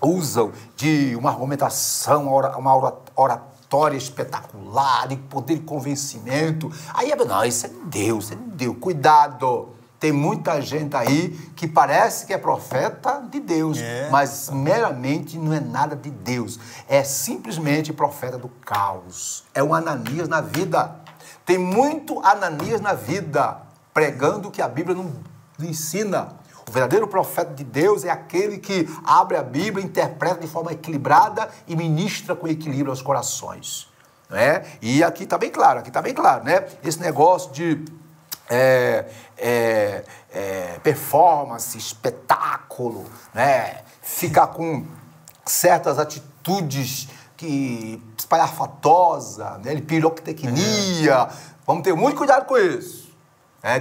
usam de uma argumentação, uma oratória espetacular, de poder de convencimento. Aí, não, isso é de Deus, Cuidado! Tem muita gente aí que parece que é profeta de Deus, mas meramente não é nada de Deus. É simplesmente profeta do caos. É um Ananias na vida. Tem muito Ananias na vida, pregando o que a Bíblia não ensina. O verdadeiro profeta de Deus é aquele que abre a Bíblia, interpreta de forma equilibrada e ministra com equilíbrio aos corações. Né? E aqui está bem claro, né? Esse negócio de performance, espetáculo, né? Ficar com certas atitudes espalhafatosa, né? Pirotecnia. Vamos ter muito cuidado com isso.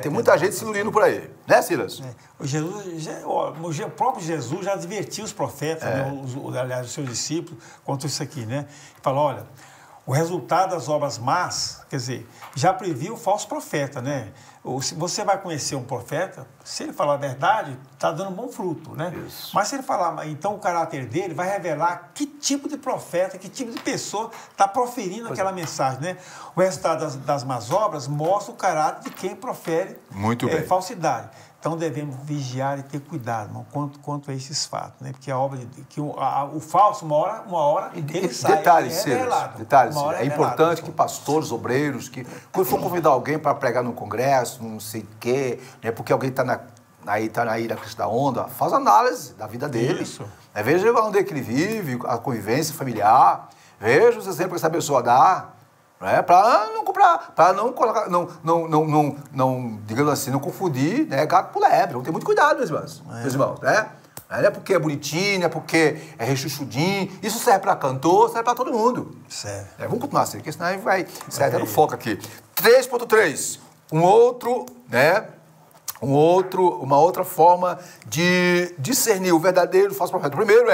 Tem muita gente se iludindo por aí, né, Silas? O próprio Jesus já advertiu os profetas, aliás, os seus discípulos, quanto isso aqui, né? Falou, olha, o resultado das obras más, quer dizer, já previu o falso profeta, né? Você vai conhecer um profeta, se ele falar a verdade, está dando bom fruto, né? Isso. Mas se ele falar, então o caráter dele vai revelar que tipo de profeta, que tipo de pessoa está proferindo aquela mensagem, né? O resultado das más obras mostra o caráter de quem profere falsidade. Então devemos vigiar e ter cuidado, irmão, quanto a esses fatos, né? Porque a obra o falso, uma hora ele sai. Detalhes, é importante que pastores, obreiros, que quando for convidar alguém para pregar no congresso, não sei o quê, né? Porque alguém está aí na crista da onda, faz análise da vida dele. Isso. Veja onde é que ele vive, a convivência familiar, veja os exemplos que essa pessoa dá. Para não comprar, para não colocar, digamos assim, não confundir, né, gato por lebre. Vamos ter muito cuidado, meus irmãos, né? Não é porque é bonitinho, é porque é rechuchudinho. Isso serve para cantor, serve para todo mundo. Serve. Vamos continuar assim, porque senão a gente vai sair até no foco aqui. 3.3. Uma outra forma de discernir o verdadeiro e o falso profeta. O primeiro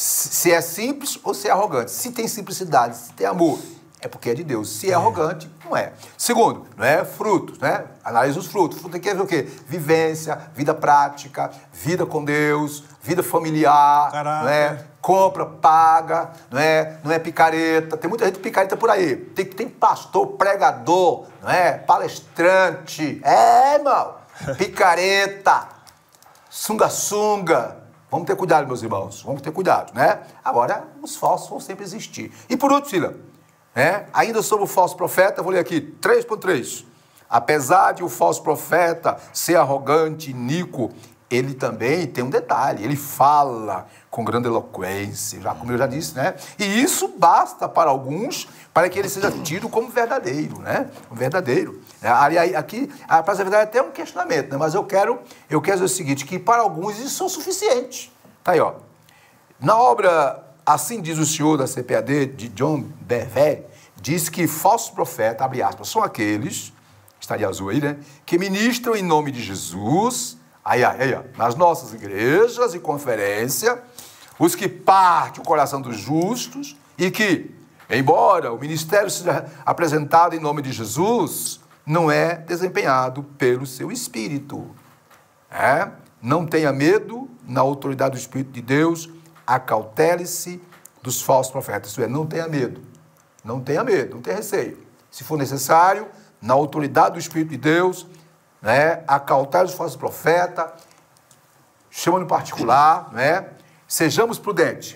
Se é simples ou se é arrogante. Se tem simplicidade, se tem amor, é porque é de Deus. Se é arrogante, não é. Segundo, não é frutos, né? Analisa os frutos. Fruto tem que ver o quê? Vivência, vida prática, vida com Deus, vida familiar, não é? Compra, paga, não é picareta. Tem muita gente picareta por aí. Tem pastor, pregador, não é? Palestrante. Irmão. Picareta. Sunga-sunga. Vamos ter cuidado, meus irmãos. Vamos ter cuidado, né? Agora, os falsos vão sempre existir. E por último, Sila, ainda sobre o falso profeta, vou ler aqui, 3.3. Apesar de o falso profeta ser arrogante, iníquo, ele também tem um detalhe, ele fala com grande eloquência, como eu já disse, né? E isso basta para alguns, para que ele seja tido como verdadeiro, né? Um verdadeiro. Aqui, para ser verdade, até um questionamento, né? Mas eu quero dizer o seguinte, que para alguns isso é suficiente. Tá aí, ó. Na obra Assim Diz o Senhor, da CPAD, de John Bevere, diz que falsos profetas, abre aspas, são aqueles, estaria azul aí, né? Que ministram em nome de Jesus, nas nossas igrejas e conferência, os que partem o coração dos justos e que, embora o ministério seja apresentado em nome de Jesus, não é desempenhado pelo seu Espírito. Não tenha medo, na autoridade do Espírito de Deus, acautele-se dos falsos profetas. Isso é, não tenha medo, não tenha receio. Se for necessário, na autoridade do Espírito de Deus, acautele-se dos falsos profetas, chama no particular, sejamos prudentes.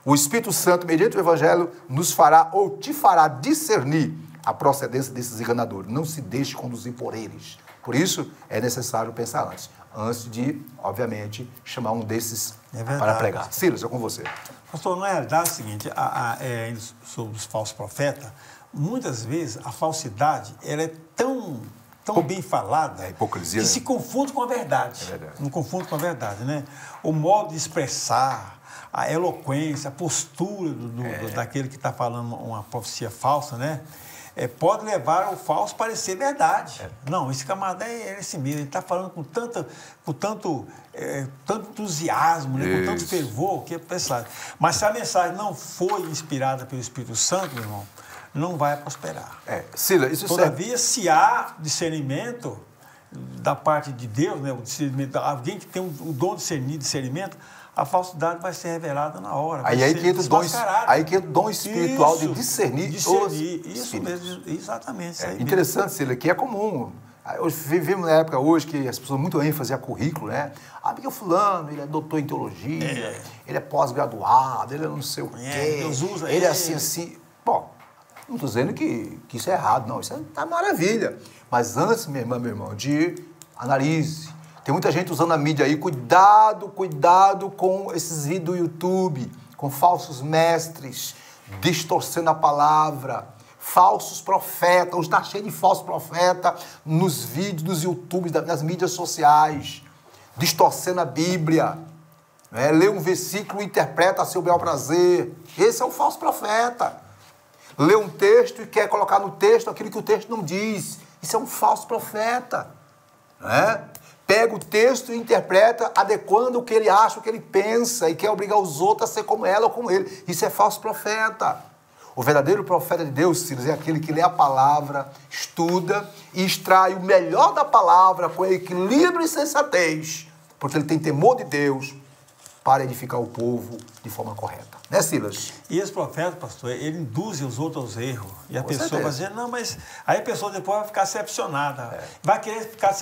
O Espírito Santo, mediante o Evangelho, nos fará ou te fará discernir a procedência desses enganadores. Não se deixe conduzir por eles. Por isso, é necessário pensar antes de, obviamente, chamar um desses para pregar. Silas, é com você. Pastor, na realidade é o seguinte, sobre os falsos profetas, muitas vezes a falsidade ela é tão bem falada, hipocrisia, que se confunde com a verdade. É verdade. Não confunde com a verdade, né? O modo de expressar, a eloquência, a postura daquele que está falando uma profecia falsa, né? Pode levar o falso a parecer verdade. Não, esse camarada é esse mesmo, ele está falando com tanto entusiasmo, né? Com tanto fervor, que é pensado. Mas se a mensagem não foi inspirada pelo Espírito Santo, meu irmão, não vai prosperar. Sila, isso Todavia, se há discernimento da parte de Deus, né? Alguém que tem o dom de discernimento, a falsidade vai ser revelada na hora. Aí que entra o dom espiritual de discernir. Isso mesmo, exatamente. Interessante, Sila, que é comum. Vivemos na época hoje que as pessoas muito ênfase a currículo, né? Porque o fulano, ele é doutor em teologia, ele é pós-graduado, ele é não sei o quê, Deus usa ele é assim. Bom, não estou dizendo que isso é errado, não. Isso está maravilha. Mas antes, minha irmã, meu irmão, de analise. Tem muita gente usando a mídia aí. Cuidado com esses vídeos do YouTube, com falsos mestres, distorcendo a palavra, falsos profetas. Hoje está cheio de falsos profetas nos vídeos, nos YouTube, nas mídias sociais, distorcendo a Bíblia. Lê um versículo e interpreta a seu bel prazer. Esse é o falso profeta. Lê um texto e quer colocar no texto aquilo que o texto não diz. Isso é um falso profeta. Pega o texto e interpreta adequando o que ele acha, o que ele pensa, e quer obrigar os outros a ser como ela ou como ele. Isso é falso profeta. O verdadeiro profeta de Deus, Silas, é aquele que lê a palavra, estuda e extrai o melhor da palavra com equilíbrio e sensatez, porque ele tem temor de Deus para edificar o povo de forma correta. Né, Silas? E esse profeta, pastor, ele induz os outros aos erros. E a pessoa vai dizer, não, mas... Aí a pessoa depois vai ficar decepcionada. Vai querer ficar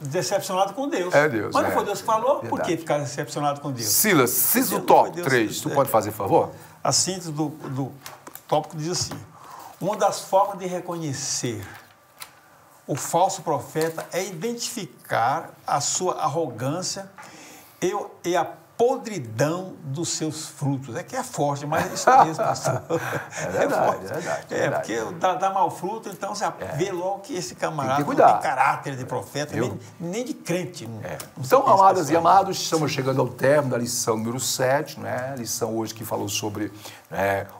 decepcionada com Deus. Deus. Mas não foi Deus que falou, por que ficar decepcionado com Deus? Silas, síntese do top 3, tu pode fazer, por favor? A síntese do tópico diz assim, uma das formas de reconhecer o falso profeta é identificar a sua arrogância e a podridão dos seus frutos. É que é forte, mas é isso mesmo, pastor. É verdade. Porque dá mau fruto, então você vê logo que esse camarada não tem caráter de profeta, nem de crente. Então, amadas e amados, estamos chegando ao término da lição número 7, a lição hoje que falou sobre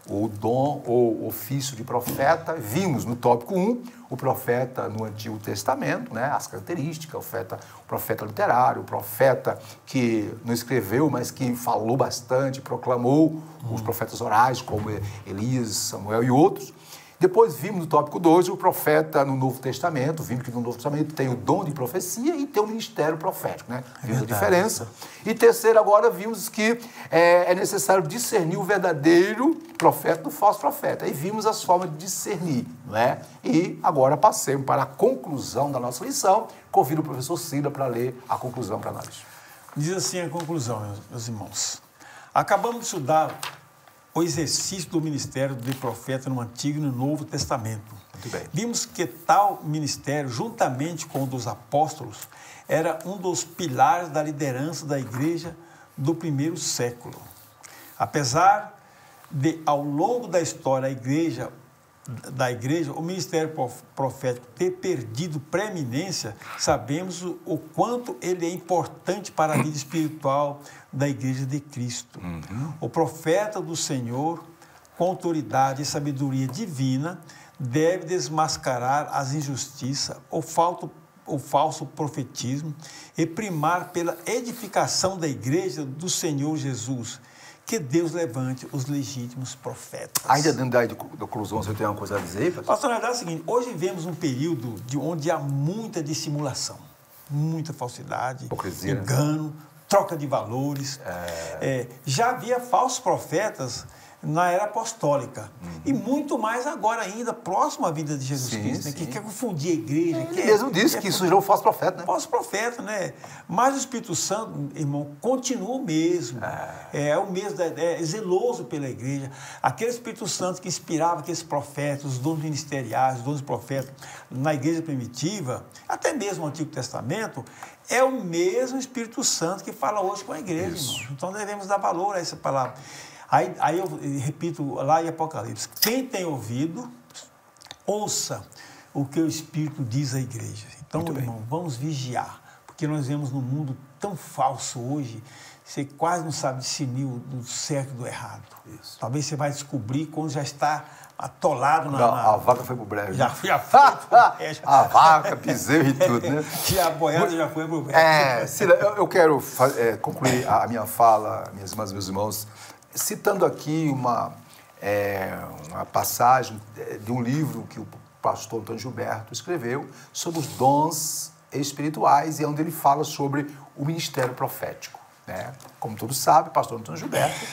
o dom ou ofício de profeta. Vimos no tópico 1 o profeta no Antigo Testamento, né? As características, o profeta literário, o profeta que não escreveu, mas que falou bastante, proclamou, os profetas orais, como Elias, Samuel e outros. Depois vimos no tópico 2 o profeta no Novo Testamento, vimos que no Novo Testamento tem o dom de profecia e tem o ministério profético, né? Vimos a diferença. E terceiro, agora vimos que é necessário discernir o verdadeiro profeta do falso profeta. E vimos as formas de discernir, não é? E agora passemos para a conclusão da nossa lição. Convido o professor Cida para ler a conclusão para nós. Diz assim a conclusão, meus irmãos. Acabamos de estudar o exercício do ministério de profeta no Antigo e no Novo Testamento. Muito bem. Vimos que tal ministério, juntamente com o dos apóstolos, era um dos pilares da liderança da igreja do primeiro século. Apesar de, ao longo da história, da igreja, o ministério profético ter perdido preeminência, sabemos o quanto ele é importante para a vida espiritual da igreja de Cristo. O profeta do Senhor, com autoridade e sabedoria divina, deve desmascarar as injustiças, o falso profetismo e primar pela edificação da igreja do Senhor Jesus. Que Deus levante os legítimos profetas. Ainda dentro da conclusão, você tem uma coisa a dizer? Pastor, na verdade é o seguinte, hoje vivemos um período onde há muita dissimulação, muita falsidade, hipocrisia, engano, troca de valores. Já havia falsos profetas na era apostólica. E muito mais agora ainda, próximo à vida de Jesus Cristo, né? Que quer confundir a igreja. Ele mesmo disse que surgiu um falso profeta, né? Falso profeta, né? Mas o Espírito Santo, irmão, continua o mesmo. É o mesmo, é zeloso pela igreja. Aquele Espírito Santo que inspirava aqueles profetas, os dons ministeriais, os dons profetas na igreja primitiva, até mesmo no Antigo Testamento, é o mesmo Espírito Santo que fala hoje com a igreja, irmão. Então devemos dar valor a essa palavra. Aí eu repito lá em Apocalipse, quem tem ouvido, ouça o que o Espírito diz à igreja. Então, irmão, vamos vigiar, porque nós vemos num mundo tão falso hoje, você quase não sabe discernir do certo e do errado. Isso. Talvez você vai descobrir quando já está atolado A vaca foi pro brejo. Já foi pro brejo. A vaca, piseiro e tudo, né? Que a boiada já foi pro brejo. Cida, eu quero concluir a minha fala, minhas irmãs e meus irmãos, citando aqui uma passagem de um livro que o pastor Antônio Gilberto escreveu sobre os dons espirituais, e onde ele fala sobre o ministério profético, né? Como todos sabem, o pastor Antônio Gilberto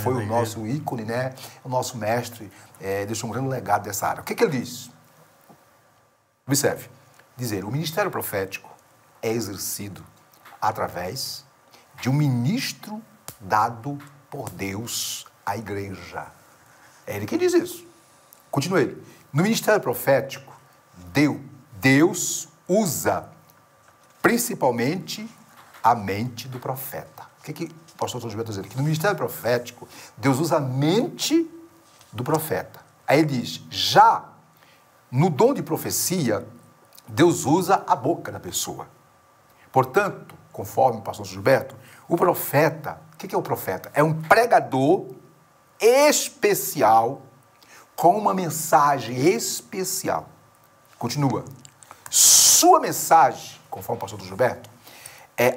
foi o nosso ícone, né? O nosso mestre, deixou um grande legado dessa área. O que ele diz? Observe, dizer, o ministério profético é exercido através de um ministro dado por Deus à igreja. É ele que diz isso. Continua ele. No ministério profético, Deus usa principalmente a mente do profeta. O que o pastor Antônio Gilberto está dizendo? Que no ministério profético, Deus usa a mente do profeta. Aí ele diz, já no dom de profecia, Deus usa a boca da pessoa. Portanto, conforme o pastor Antônio Gilberto, o profeta, o que é o profeta? É um pregador especial com uma mensagem especial. Continua. Sua mensagem, conforme o pastor Gilberto,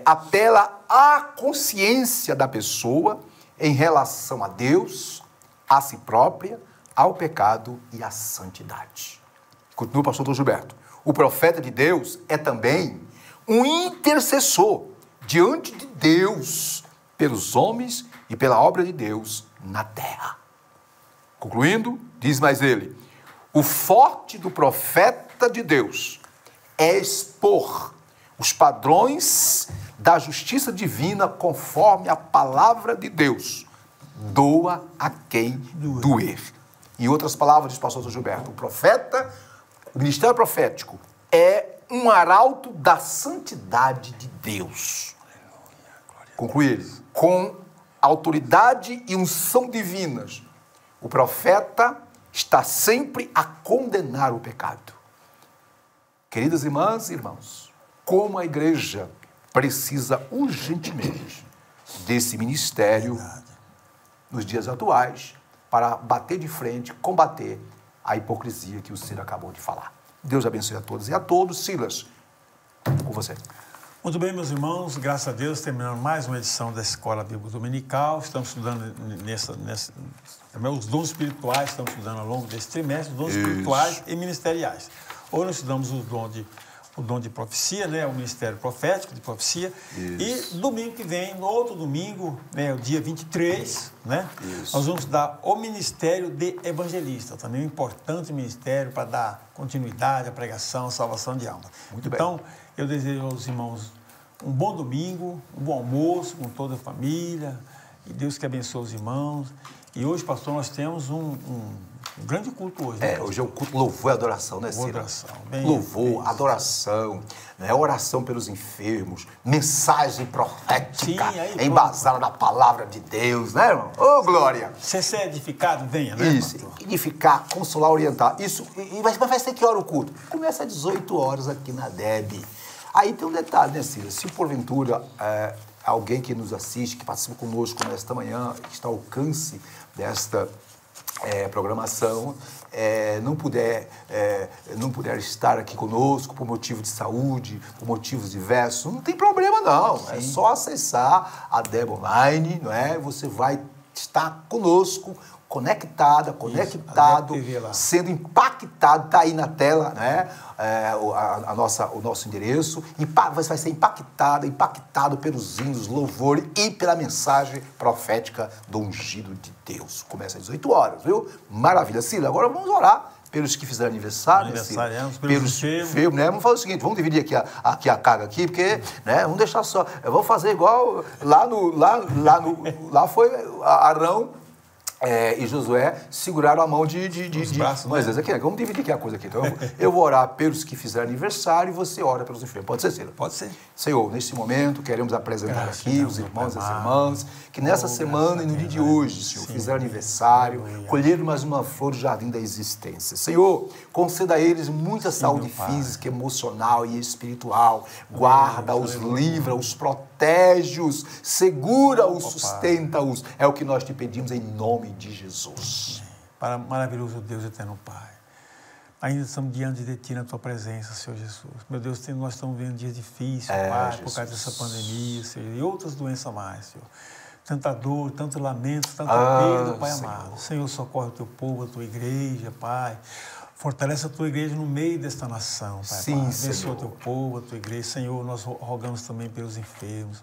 apela à consciência da pessoa em relação a Deus, a si própria, ao pecado e à santidade. Continua o pastor Gilberto. O profeta de Deus é também um intercessor diante de Deus pelos homens e pela obra de Deus na terra. Concluindo, diz mais ele, o forte do profeta de Deus é expor os padrões da justiça divina conforme a palavra de Deus. Doa a quem doer. Em outras palavras, diz o pastor Gilberto, o ministério profético é um arauto da santidade de Deus. Conclui ele, com autoridade e unção divinas, o profeta está sempre a condenar o pecado. Queridas irmãs e irmãos, como a igreja precisa urgentemente desse ministério nos dias atuais para bater de frente, combater a hipocrisia que o Ciro acabou de falar. Deus abençoe a todos e a todos. Silas, com você. Muito bem, meus irmãos, graças a Deus, terminando mais uma edição da Escola Bíblica Dominical. Estamos estudando também os dons espirituais, estamos estudando ao longo desse trimestre, os dons espirituais e ministeriais. Hoje nós estudamos o dom de profecia, né, o ministério profético de profecia. Isso. E domingo que vem, no outro domingo, né, o dia 23, né, nós vamos dar o ministério de evangelista, também um importante ministério para dar continuidade à pregação, à salvação de almas. Muito bem. Então, eu desejo aos irmãos um bom domingo, um bom almoço com toda a família, e Deus que abençoe os irmãos. E hoje, pastor, nós temos um grande culto hoje. Né, hoje é o culto louvor e adoração, né, Ciro? Adoração. Louvor, adoração, né? Oração pelos enfermos, mensagem profética, embasada na palavra de Deus, né, irmão? Ô, glória! Se você é edificado, venha, né, Isso, pastor? Edificar, consolar, orientar. Isso, mas vai ser que hora o culto? Começa às 18 horas aqui na DEB. Aí tem um detalhe, né, Ciro? Se porventura alguém que nos assiste, que participa conosco nesta manhã, que está ao alcance desta programação, não puder estar aqui conosco por motivo de saúde, por motivos diversos, não tem problema não. Sim. É só acessar a DEB Online, não é? Você vai estar conosco, conectado, sendo impactado, está aí na tela, né? O nosso endereço, vai ser impactado pelos hinos, louvor e pela mensagem profética do ungido de Deus. Começa às 18 horas, viu? Maravilha. Ciro, agora vamos orar pelos que fizeram aniversário. Pelos enfermos, né? Vamos fazer o seguinte, vamos dividir aqui a carga aqui, porque, né? Vamos deixar só, vamos fazer igual lá foi Arão e Josué seguraram a mão de Moisés. Aqui, vamos dividir aqui a coisa aqui. Então, eu vou orar pelos que fizeram aniversário e você ora pelos enfermos. Pode ser, Ciro? Pode ser. Senhor, neste momento, queremos apresentar aqui os irmãos e as irmãs que nessa semana e no dia de hoje, Senhor, fizeram aniversário, colheram mais uma flor do jardim da existência. Senhor, conceda a eles muita saúde física, emocional e espiritual. Guarda-os, livra-os, protege-os, segura-os, sustenta-os. É o que nós te pedimos em nome de Jesus. Para maravilhoso Deus eterno Pai, ainda estamos diante de Ti na Tua presença, Senhor Jesus. Meu Deus, nós estamos vendo dias difíceis, Pai, Jesus, por causa dessa pandemia, Senhor, e outras doenças mais, Senhor. Tanta dor, tanto lamento, tanta perda, Pai amado. Senhor, socorre o Teu povo, a Tua igreja, Pai. Fortalece a Tua igreja no meio desta nação, Pai. Sim, abençoa o Teu povo, a Tua igreja. Senhor, nós rogamos também pelos enfermos.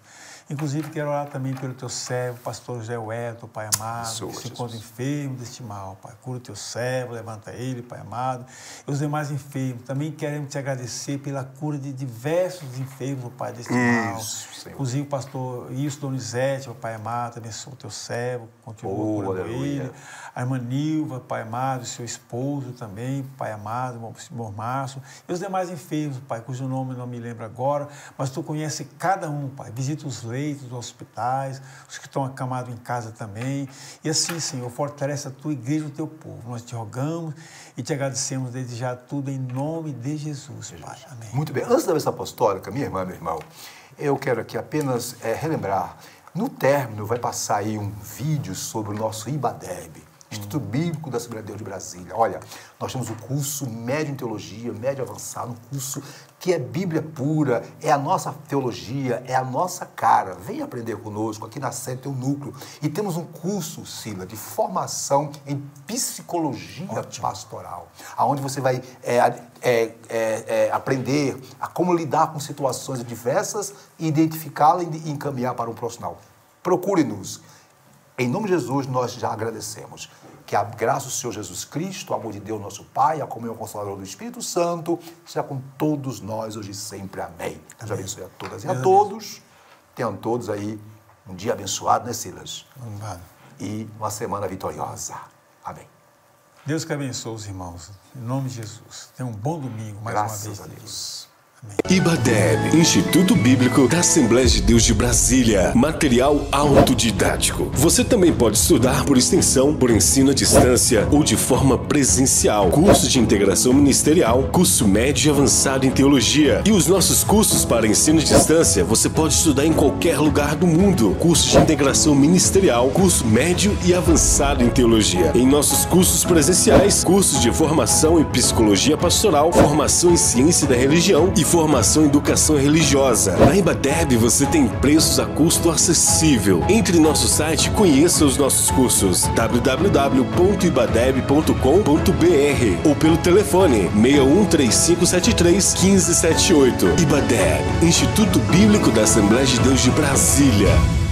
Inclusive, quero orar também pelo Teu servo, pastor José Wellington, Pai amado, que se encontra enfermo deste mal, Pai. Cura o Teu servo, levanta ele, Pai amado. E os demais enfermos, também queremos Te agradecer pela cura de diversos enfermos, Pai, deste mal. Senhor. Inclusive o pastor Ilson Donizete, Pai amado, abençoa o Teu servo, continua curando ele. A irmã Nilva, Pai amado, seu esposo também, Pai amado, o senhor Márcio. E os demais enfermos, Pai, cujo nome não me lembro agora, mas Tu conhece cada um, Pai. Visita os leitos dos hospitais, os que estão acamados em casa também. E assim, Senhor, fortalece a Tua igreja e o Teu povo. Nós Te rogamos e Te agradecemos desde já tudo em nome de Jesus, Pai. Amém. Muito bem. Antes da bênção apostólica, minha irmã, meu irmão, eu quero aqui apenas relembrar. No término vai passar aí um vídeo sobre o nosso IBADEB, Instituto Bíblico da Assembleia de Deus de Brasília. Olha, nós temos o curso médio em teologia, médio avançado, um curso que é Bíblia pura, é a nossa teologia, é a nossa cara. Vem aprender conosco, aqui na sede tem um núcleo. E temos um curso, Sila, de formação em psicologia pastoral, onde você vai aprender a como lidar com situações diversas, identificá-las e encaminhar para um profissional. Procure-nos. Em nome de Jesus, nós já agradecemos. Que a graça do Senhor Jesus Cristo, o amor de Deus, nosso Pai, a comunhão consoladora do Espírito Santo, seja com todos nós hoje e sempre. Amém. Deus abençoe a todas e a todos. Tenham todos aí um dia abençoado, né, Silas? Amém. E uma semana vitoriosa. Amém. Deus que abençoe os irmãos. Em nome de Jesus. Tenham um bom domingo, mais uma vez. Graças a Deus. IBADEB, Instituto Bíblico da Assembleia de Deus de Brasília. Material autodidático. Você também pode estudar por extensão, por ensino à distância ou de forma presencial. Curso de integração ministerial, curso médio e avançado em teologia. E os nossos cursos para ensino à distância, você pode estudar em qualquer lugar do mundo. Curso de integração ministerial, curso médio e avançado em teologia. Em nossos cursos presenciais, cursos de formação em psicologia pastoral, formação em ciência da religião e formação em educação religiosa. Na IBADEB você tem preços a custo acessível. Entre em nosso site e conheça os nossos cursos www.ibadeb.com.br ou pelo telefone 61 3573 1578. IBADEB, Instituto Bíblico da Assembleia de Deus de Brasília.